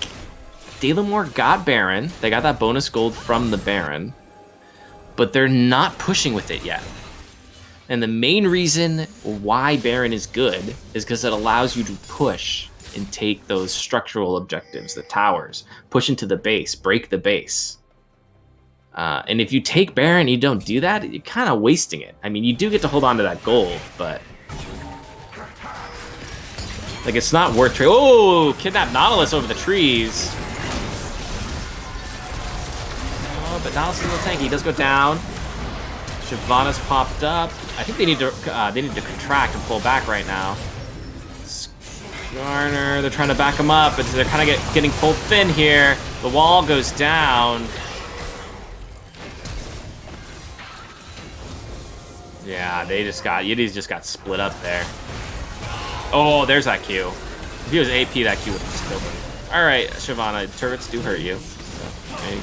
Dalamore got Baron. They got that bonus gold from the Baron. But they're not pushing with it yet. And the main reason why Baron is good is because it allows you to push and take those structural objectives, the towers, push into the base, break the base. And if you take Baron and you don't do that, you're kind of wasting it. I mean, you do get to hold on to that gold, but... Like, it's not worth trade. Oh, kidnap Nautilus over the trees. Oh, but Nautilus is a little tanky. He does go down. Shyvana's popped up. I think they need to contract and pull back right now. Skarner, they're trying to back him up, but they're kind of getting pulled thin here. The wall goes down. Yeah, Yitties just got split up there. Oh, there's that Q. If he was AP, that Q would have just killed him. All right, Shyvana, turrets do hurt you. So, there you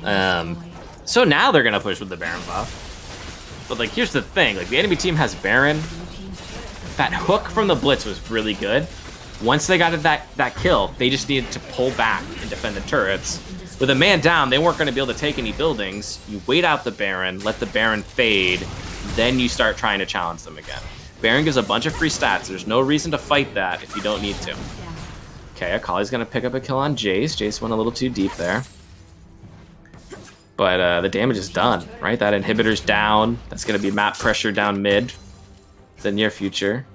go. So now they're gonna push with the Baron buff. But like, here's the thing: like, the enemy team has Baron. That hook from the Blitz was really good. Once they got that kill, they just needed to pull back and defend the turrets. With a man down, they weren't going to be able to take any buildings. You wait out the Baron, let the Baron fade, then you start trying to challenge them again. Baron gives a bunch of free stats. There's no reason to fight that if you don't need to. Okay, Akali's going to pick up a kill on Jace. Jace went a little too deep there. But the damage is done, right? That inhibitor's down. That's going to be map pressure down mid the near future.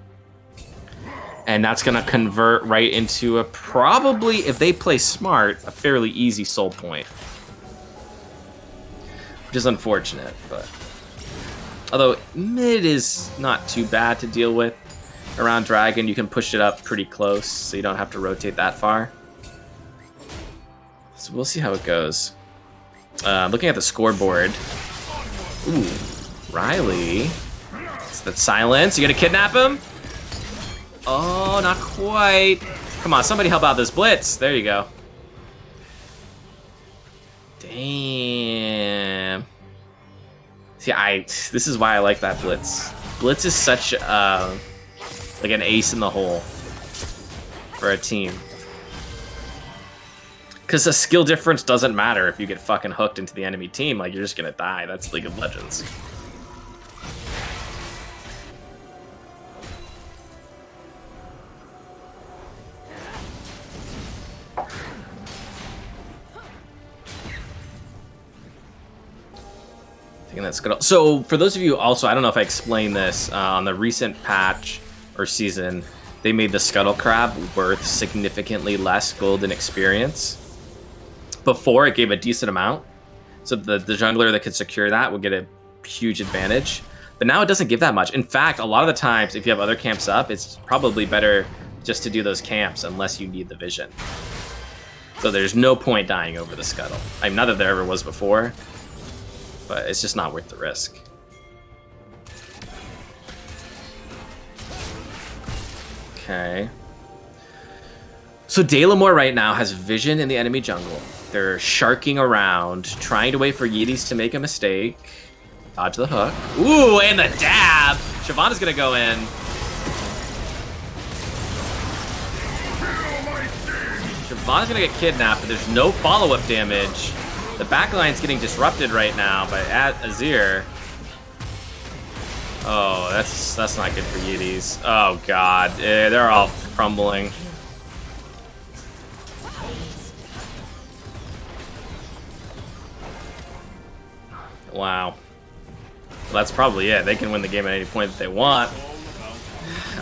And that's going to convert right into a probably, if they play smart, a fairly easy soul point. Which is unfortunate, but... Although mid is not too bad to deal with. Around Dragon, you can push it up pretty close, so you don't have to rotate that far. So we'll see how it goes. Looking at the scoreboard. Ooh, Riley. It's that silence. You gonna kidnap him? Oh, not quite. Come on, somebody help out this Blitz. There you go. Damn. See, this is why I like that Blitz. Blitz is such like an ace in the hole for a team. Because the skill difference doesn't matter if you get fucking hooked into the enemy team. Like, you're just gonna die. That's League of Legends. Thinking that's good. So, for those of you also, I don't know if I explained this, on the recent patch or season, they made the Scuttle Crab worth significantly less gold and experience. Before, it gave a decent amount, so the jungler that could secure that would get a huge advantage. But now it doesn't give that much. In fact, a lot of the times, if you have other camps up, it's probably better just to do those camps unless you need the vision. So there's no point dying over the Scuttle. I mean, not that there ever was before, but it's just not worth the risk. Okay. So Dalamore right now has vision in the enemy jungle. They're sharking around, trying to wait for Yitties to make a mistake. Dodge the hook. Ooh, and the dab! Shyvana's gonna go in. Shyvana's gonna get kidnapped, but there's no follow-up damage. The backline's getting disrupted right now by Azir. Oh, that's not good for Yitties. Oh god, they're all crumbling. Wow. Well, that's probably it. They can win the game at any point that they want.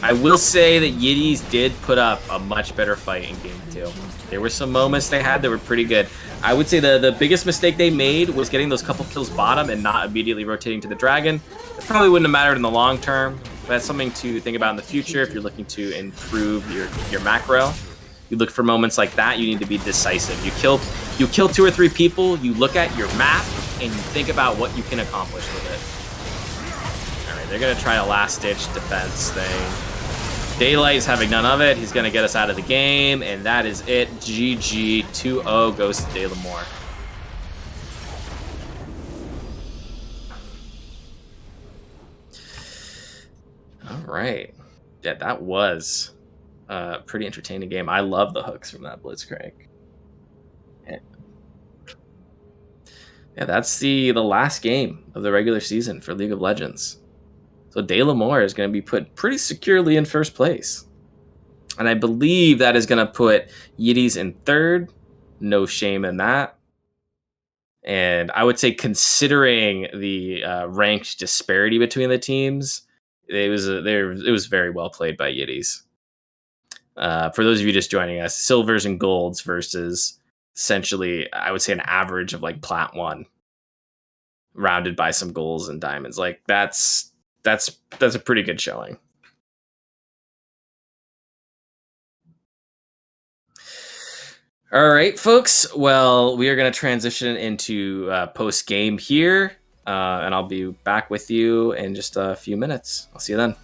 I will say that Yitties did put up a much better fight in Game 2. There were some moments they had that were pretty good. I would say the biggest mistake they made was getting those couple kills bottom and not immediately rotating to the Dragon. It probably wouldn't have mattered in the long term, but that's something to think about in the future if you're looking to improve your macro. You look for moments like that, you need to be decisive. You kill 2 or 3 people, you look at your map, and you think about what you can accomplish with it. Alright, they're going to try a last-ditch defense thing. Daylight is having none of it. He's going to get us out of the game, and that is it. GG. 2-0 goes to Dalamore. Alright. Yeah, that was a pretty entertaining game. I love the hooks from that Blitzcrank. Yeah, that's the last game of the regular season for League of Legends. So Dalamore is going to be put pretty securely in first place. And I believe that is going to put Yitties in third. No shame in that. And I would say, considering the ranked disparity between the teams, it was very well played by Yitties. For those of you just joining us, silvers and golds versus essentially, I would say, an average of like plat 1, rounded by some golds and diamonds. Like that's a pretty good showing. All right, folks. Well, we are going to transition into post game here, and I'll be back with you in just a few minutes. I'll see you then.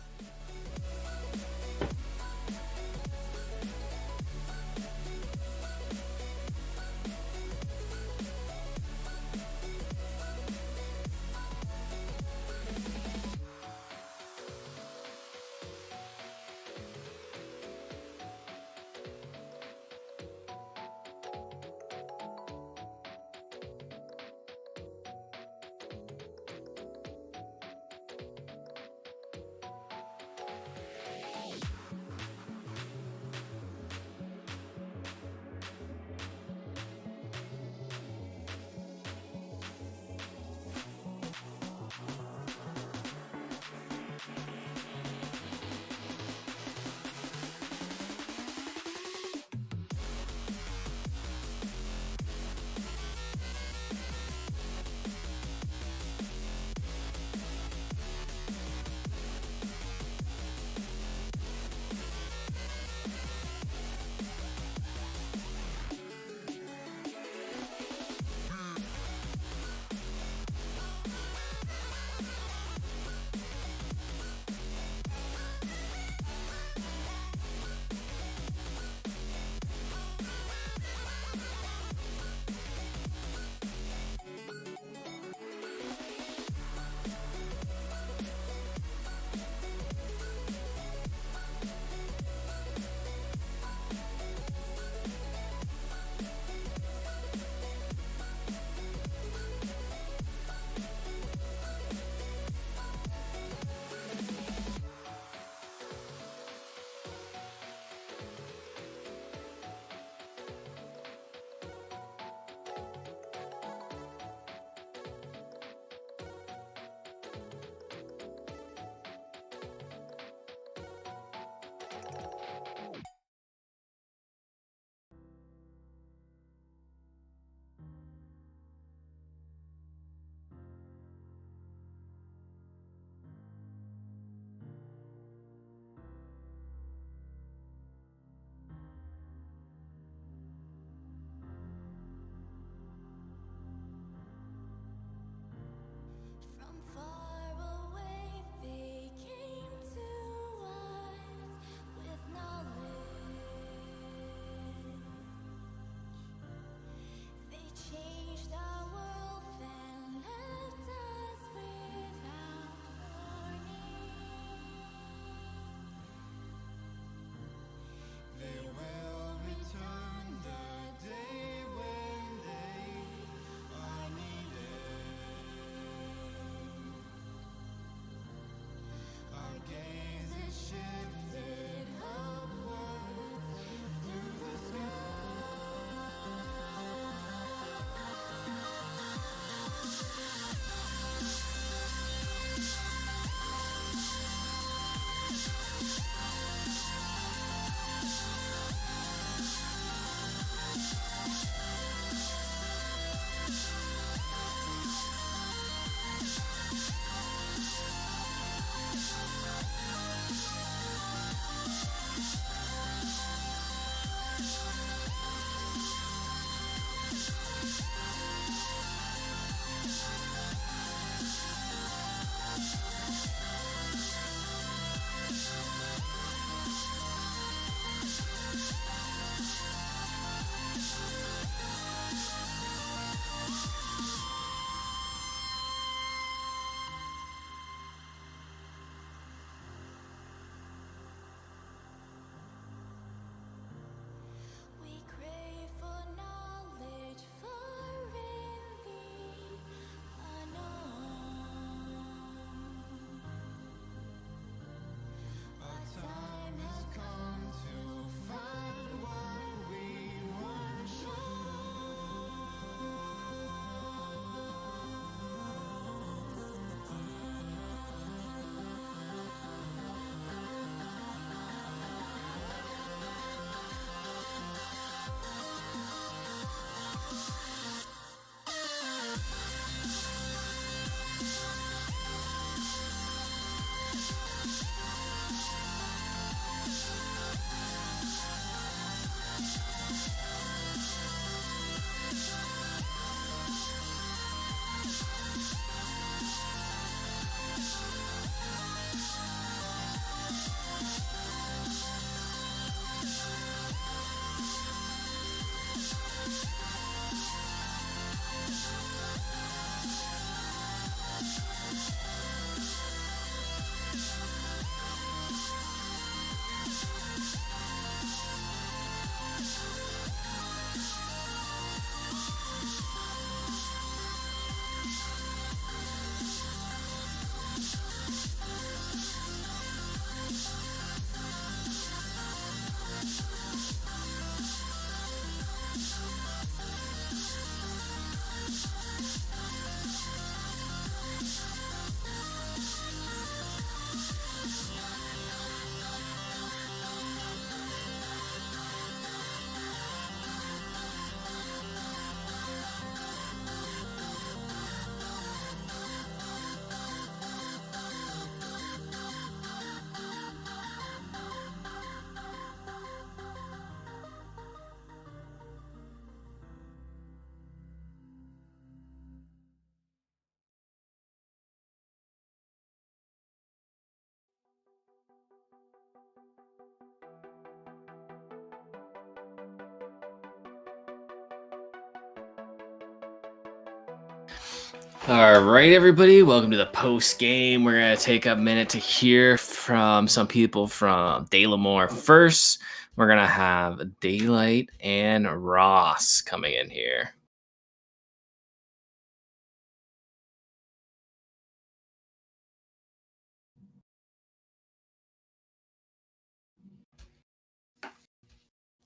All right, everybody, welcome to the post game. We're going to take a minute to hear from some people from Dalamore first. We're going to have Daylight and Ross coming in here.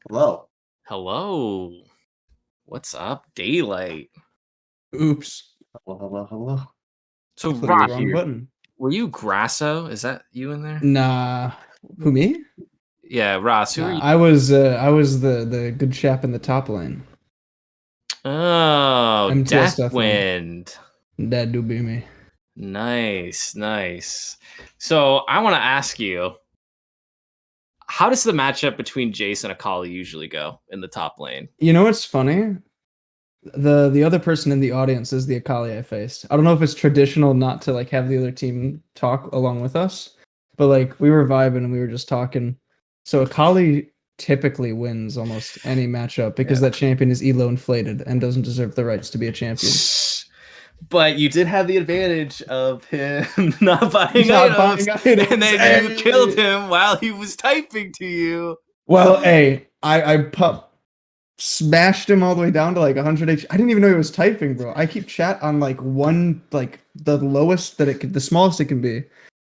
Hello. Hello. What's up, Daylight? Oops. Hello. So, Clicked the Ross, wrong button. were you Grasso? Is that you in there? Nah. Who, me? Yeah, Ross, who are Nah, you? I was the good chap in the top lane. Oh, MTS Deathwind. That do be me. Nice. So I want to ask you, how does the matchup between Jace and Akali usually go in the top lane? You know what's funny? The other person in the audience is the Akali I faced. I don't know if it's traditional not to like have the other team talk along with us, but like we were vibing and we were just talking. So Akali typically wins almost any matchup because that champion is elo inflated and doesn't deserve the rights to be a champion. But you did have the advantage of him not buying Not items, buying items. and then you killed him while he was typing to you. Well, hey, I smashed him all the way down to like 100 HP. I didn't even know he was typing, bro. I keep chat on like the lowest that it could, the smallest it can be.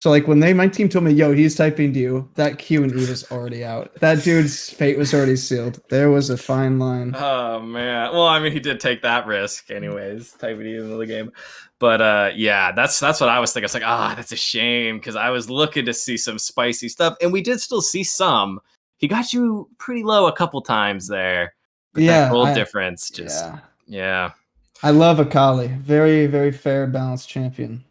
So like when my team told me, yo, he's typing to you, that Q and E was already out. That dude's fate was already sealed. There was a fine line. Oh man. Well, I mean, he did take that risk, anyways, typing to you in the game. But yeah, that's what I was thinking. I was like, that's a shame because I was looking to see some spicy stuff, and we did still see some. He got you pretty low a couple times there. But that gold difference just yeah. I love Akali. Very, very fair, balanced champion.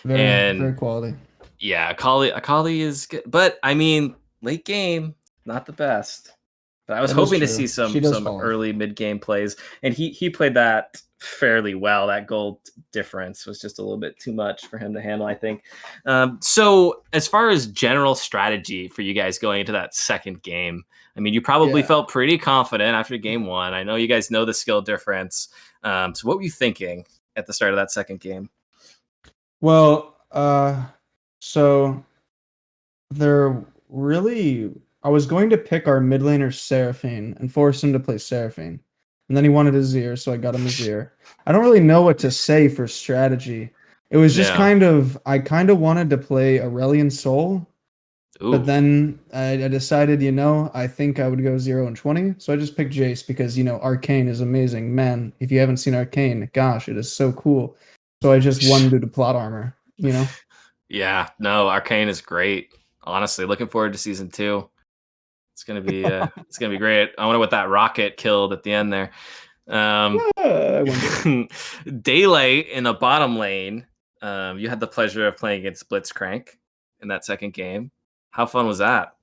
Very quality. Yeah, Akali is good. But I mean, late game, not the best. But I was hoping to see some early mid game plays, and he played that fairly well. That gold difference was just a little bit too much for him to handle, I think. So as far as general strategy for you guys going into that second game, I mean, you probably felt pretty confident after game one. I know you guys know the skill difference. So what were you thinking at the start of that second game? Well, so I was going to pick our mid laner Seraphine and force him to play Seraphine. And then he wanted Azir, so I got him Azir. I don't really know what to say for strategy. It was just I kind of wanted to play Aurelion Soul. Ooh. But then I decided, I think I would go 0 and 20. So I just picked Jace because, Arcane is amazing. Man, if you haven't seen Arcane, gosh, it is so cool. So I just won due to plot armor, Yeah, no, Arcane is great. Honestly, looking forward to season 2. It's gonna be great. I wonder what that rocket killed at the end there. Daylight in the bottom lane. You had the pleasure of playing against Blitzcrank in that second game. How fun was that?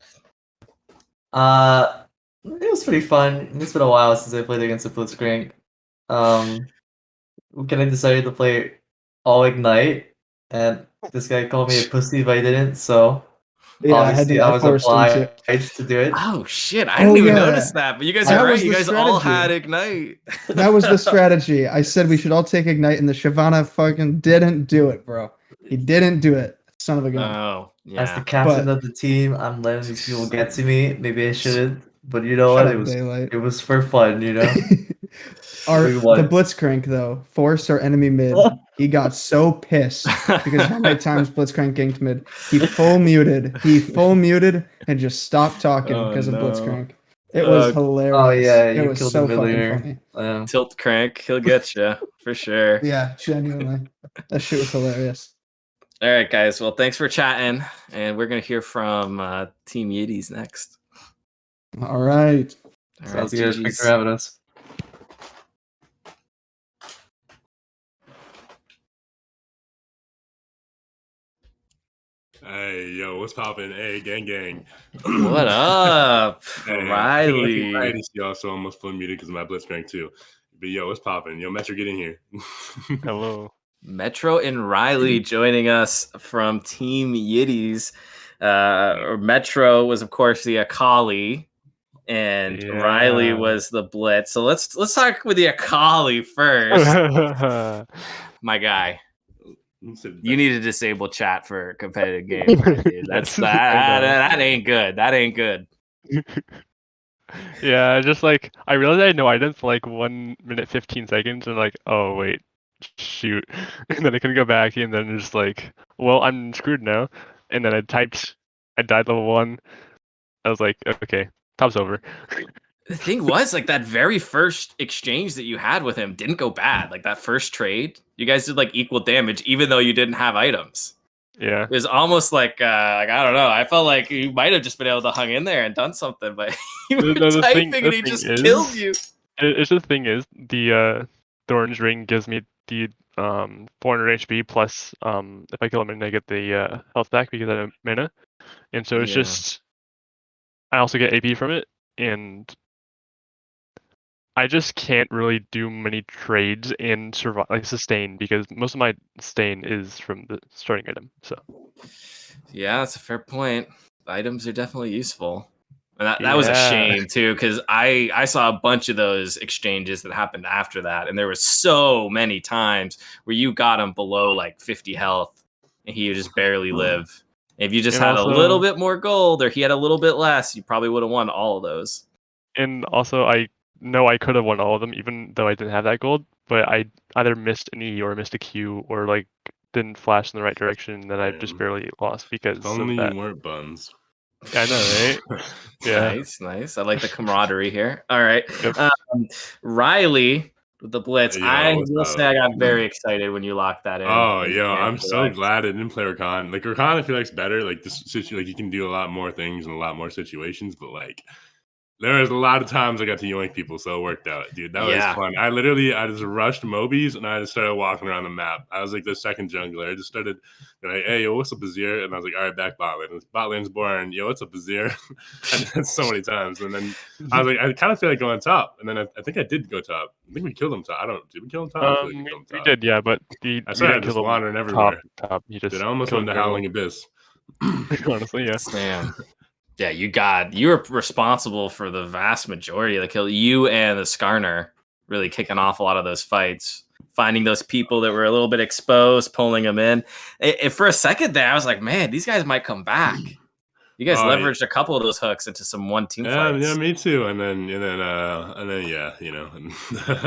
It was pretty fun. It's been a while since I played against a Blitzcrank. I decided to play all Ignite, and this guy called me a pussy if I didn't, so obviously I was obliged to do it. Oh shit, I didn't even notice that, but you guys are right. You guys all had Ignite. That was the strategy. I said we should all take Ignite, and the Shyvana fucking didn't do it, bro. He didn't do it. Son of a gun. Oh, yeah. As the captain of the team, I'm letting these people get to me. Maybe I shouldn't, but you know what? It was for fun, The Blitzcrank though forced our enemy mid. He got so pissed because how many times Blitzcrank ganked mid. He full muted and just stopped talking because of Blitzcrank. It was hilarious. Oh yeah, it was so fucking funny. Tilt Crank, he'll get you for sure. Yeah, genuinely, that shit was hilarious. All right, guys. Well, thanks for chatting, and we're gonna hear from Team Yitties next. All right. Sounds good. Thanks for having us. Hey, yo, what's poppin'? Hey, gang. What up, Riley? I see y'all, so I'm almost fully muted because of my Blitzcrank too. But yo, what's poppin'? Yo, Metro, get in here. Hello. Metro and Riley joining us from Team Yitties. Metro was, of course, the Akali, and Yeah. Riley was the Blitz. So let's talk with the Akali first. My guy, you need to disable chat for competitive games, my dude. That's Yes, I know. that ain't good. That ain't good. Yeah, just like I realized I had no items for like 1 minute 15 seconds, and like, oh wait, shoot, and then I couldn't go back, and then just like, well, I'm screwed now. And then I died level 1. I was like, okay, top's over. The thing was, like, that very first exchange that you had with him didn't go bad. Like that first trade, you guys did like equal damage, even though you didn't have items. Yeah. It was almost like I don't know. I felt like you might have just been able to hung in there and done something, but you were typing and he just killed you. It's the thing is the orange ring gives me the 400 HP plus if I kill him and I get the health back because I have mana, and so it's just I also get AP from it, and I just can't really do many trades and survive like sustain because most of my sustain is from the starting item. So yeah, that's a fair point. Items are definitely useful. And that was a shame too, because I saw a bunch of those exchanges that happened after that, and there was so many times where you got him below like 50 health, and he would just barely live. If you just had a little bit more gold, or he had a little bit less, you probably would have won all of those. And also, I know I could have won all of them, even though I didn't have that gold, but I either missed an E or missed a Q, or like didn't flash in the right direction, and then I just barely lost because if only of that. you weren't buns. I know, right? Yeah. Nice. I like the camaraderie here. All right. Yep. Riley with the Blitz. I will say I got very excited when you locked that in. Oh, I'm so glad I didn't play Rakan. Like Rakan, I feel like's better. Like like you can do a lot more things in a lot more situations, but like there was a lot of times I got to yoink people, so it worked out, dude. That was fun. I just rushed Mobies and I just started walking around the map. I was like the second jungler. I just started like, hey, yo, what's up, Azir? And I was like, all right, back bot lane. Bot lane's boring. Yo, what's up, Azir? I did that so many times. And then I was like, I kind of feel like going top. And then I think I did go top. I think we killed him top. Did we kill him top? We did, yeah, but I said I just wandering everywhere. Top. You just I almost went to Howling Abyss. Honestly, yeah. Damn. Yeah, you were responsible for the vast majority of the kill. You and the Skarner really kicking off a lot of those fights, finding those people that were a little bit exposed, pulling them in. For a second there, I was like, man, these guys might come back. You guys leveraged a couple of those hooks into some one team fights. Yeah, me too. And then yeah, you know. And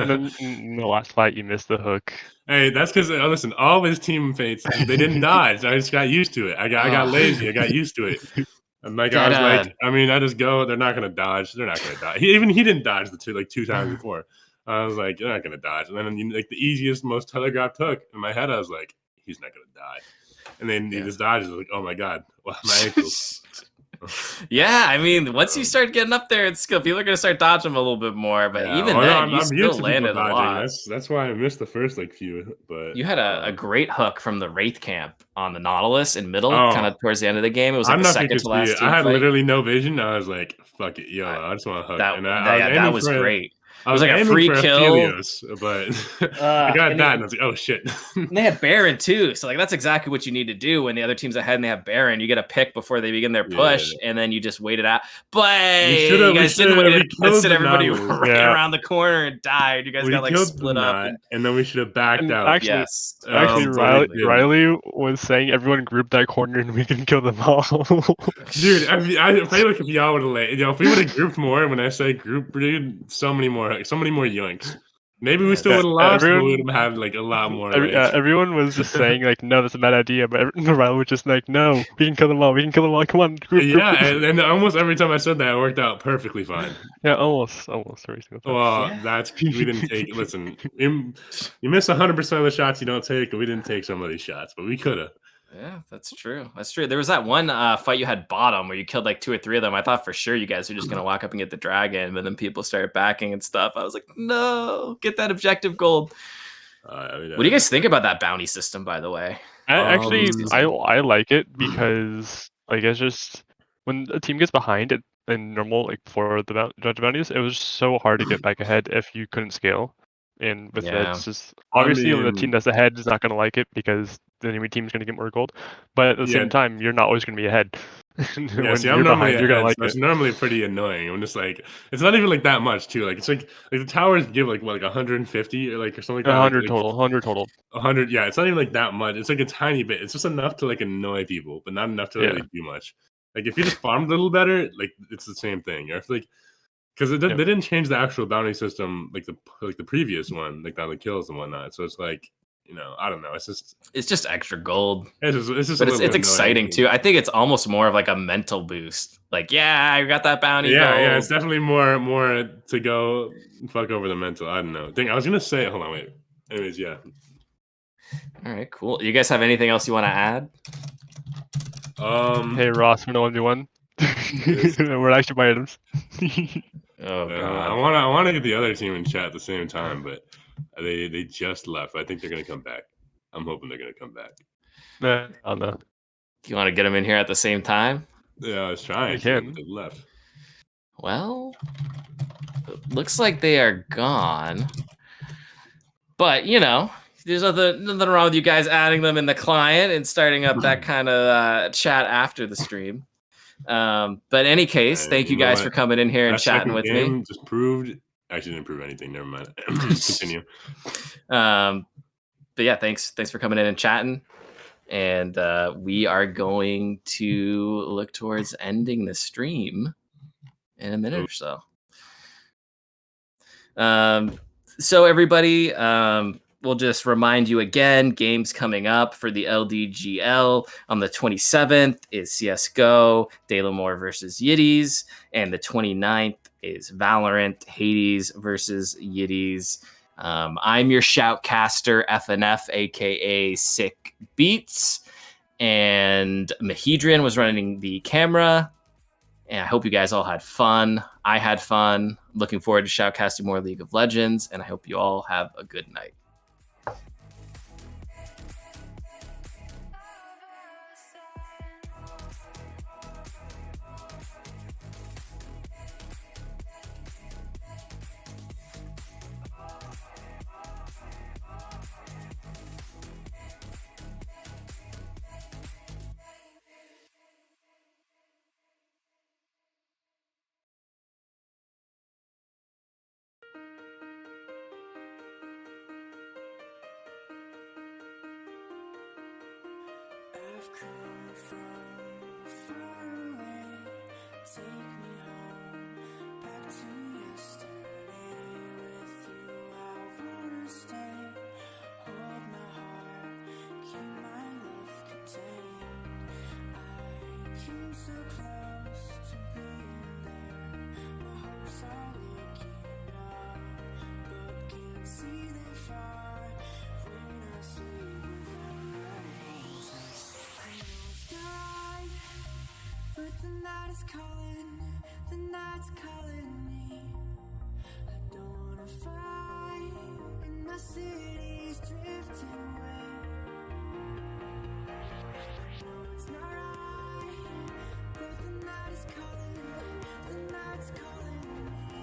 then in the last fight, you missed the hook. Hey, that's because listen, all of his teammates they didn't dodge. I just got used to it. I got lazy. I got used to it. And like I was like, I just go. They're not gonna dodge. They're not gonna dodge. He didn't dodge the two times before. I was like, they're not gonna dodge. And then like the easiest, most telegraphed hook in my head, I was like, he's not gonna die. And then he just dodges. I was like, oh my god, my ankles. Yeah, I mean, once you start getting up there in skill, people are gonna start dodging them a little bit more. But even then, you still landed a lot. That's why I missed the first few. But you had a great hook from the Wraith camp on the Nautilus in middle, kind of towards the end of the game. It was like the second to last team I had fight. literally no vision. I was like, fuck it, yo, I just want to hook. That was great. I was like a free kill, Helios, but I got that, and I was like, "Oh shit!" And they had Baron too, so like that's exactly what you need to do when the other team's ahead and they have Baron. You get a pick before they begin their push, and then you just wait it out. But you guys didn't wait it. Instead, everybody ran around the corner and died. You guys got like split up, and then we should have backed out. Actually, Riley was saying everyone grouped that corner and we can kill them all. Dude, I feel like if y'all would have, if we would have grouped more. When I say group, dude, so many more yoinks. Maybe we still would have lost, but we would have had like a lot more. Everyone was just saying like, no, that's a bad idea. But Riley was just like, no, we can kill them all. Come on, group. Yeah, and almost every time I said that, it worked out perfectly fine. Yeah, almost every single time. Well, we didn't take. Listen, you miss 100% of the shots you don't take. We didn't take some of these shots, but we could have. Yeah, that's true. There was that one fight you had bottom where you killed like 2 or 3 of them. I thought for sure you guys were just going to walk up and get the dragon, but then people started backing and stuff. I was like, no, get that objective gold. What do you guys think about that bounty system, by the way? I like it because like it's just when a team gets behind it in normal like for the judge bounties, it was so hard to get back ahead if you couldn't scale. And with that, it's just obviously the team that's ahead is not going to like it because the enemy team is going to get more gold. But at the same time, you're not always going to be ahead. Yeah, when see, I'm you're normally behind, you're gonna ahead, like so it's it. normally pretty annoying. I'm just like, it's not even like that much too. Like it's like the towers give like what, like 150 or like or something like that. 100 total. 100 total. 100. Yeah, it's not even like that much. It's like a tiny bit. It's just enough to like annoy people, but not enough to Yeah. really do much. Like if you just farmed a little better, like it's the same thing. Or if like because they Yep. didn't change the actual bounty system like the previous one, like the kills and whatnot. So it's like, I don't know. It's just extra gold. It's just But a it's little bit annoying. exciting too. I think it's almost more of like a mental boost. Like, yeah, I got that bounty Yeah, gold. yeah, it's definitely more to go fuck over the mental. I don't know. I was gonna say, hold on, wait. Anyways, yeah. All right, cool. You guys have anything else you want to add? Hey Ross, we're no 1v1. We're actually my items. Oh I god. want to get the other team in chat at the same time, but they just left. I think they're gonna come back. I'm hoping they're gonna come back. Nah, I don't know. Do you want to get them in here at the same time? Yeah, I was trying We to, can. but they left. Well, it looks like they are gone. But there's nothing wrong with you guys adding them in the client and starting up that kind of chat after the stream. But in any case, thank you guys for coming in here and That chatting second with game me. just proved. Actually, didn't prove anything. Never mind. Continue. But yeah, thanks for coming in and chatting. And we are going to look towards ending the stream in a minute or so. So everybody, we'll just remind you again, games coming up for the LDGL on the 27th is CSGO, Dalamore versus Yitties, and the 29th is Valorant, Hades versus Yitties. I'm your shoutcaster, FNF, aka Sick Beats, and Mahedrian was running the camera. And I hope you guys all had fun. I had fun. Looking forward to shoutcasting more League of Legends, and I hope you all have a good night. I've come from far away. Take me home, back to yesterday. With you, I wanna stay. Hold my heart, keep my love contained. I came so close to being there. My hopes are looking up, but can't see that far when I sleep without your sky, but the night is calling, the night's calling me. I don't wanna fight, and my city's drifting away. I know it's not right, but the night is calling, the night's calling me.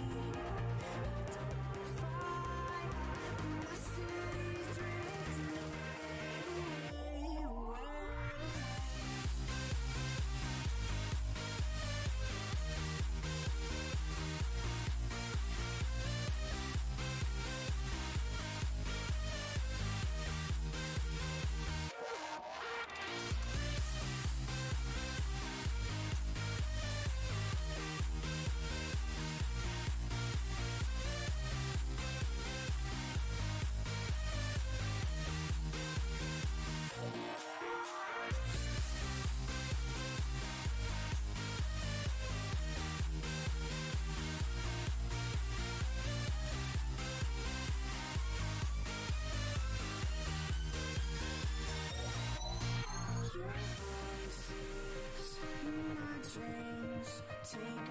I don't wanna fight, and my city's drifting away. Your voices in my dreams, take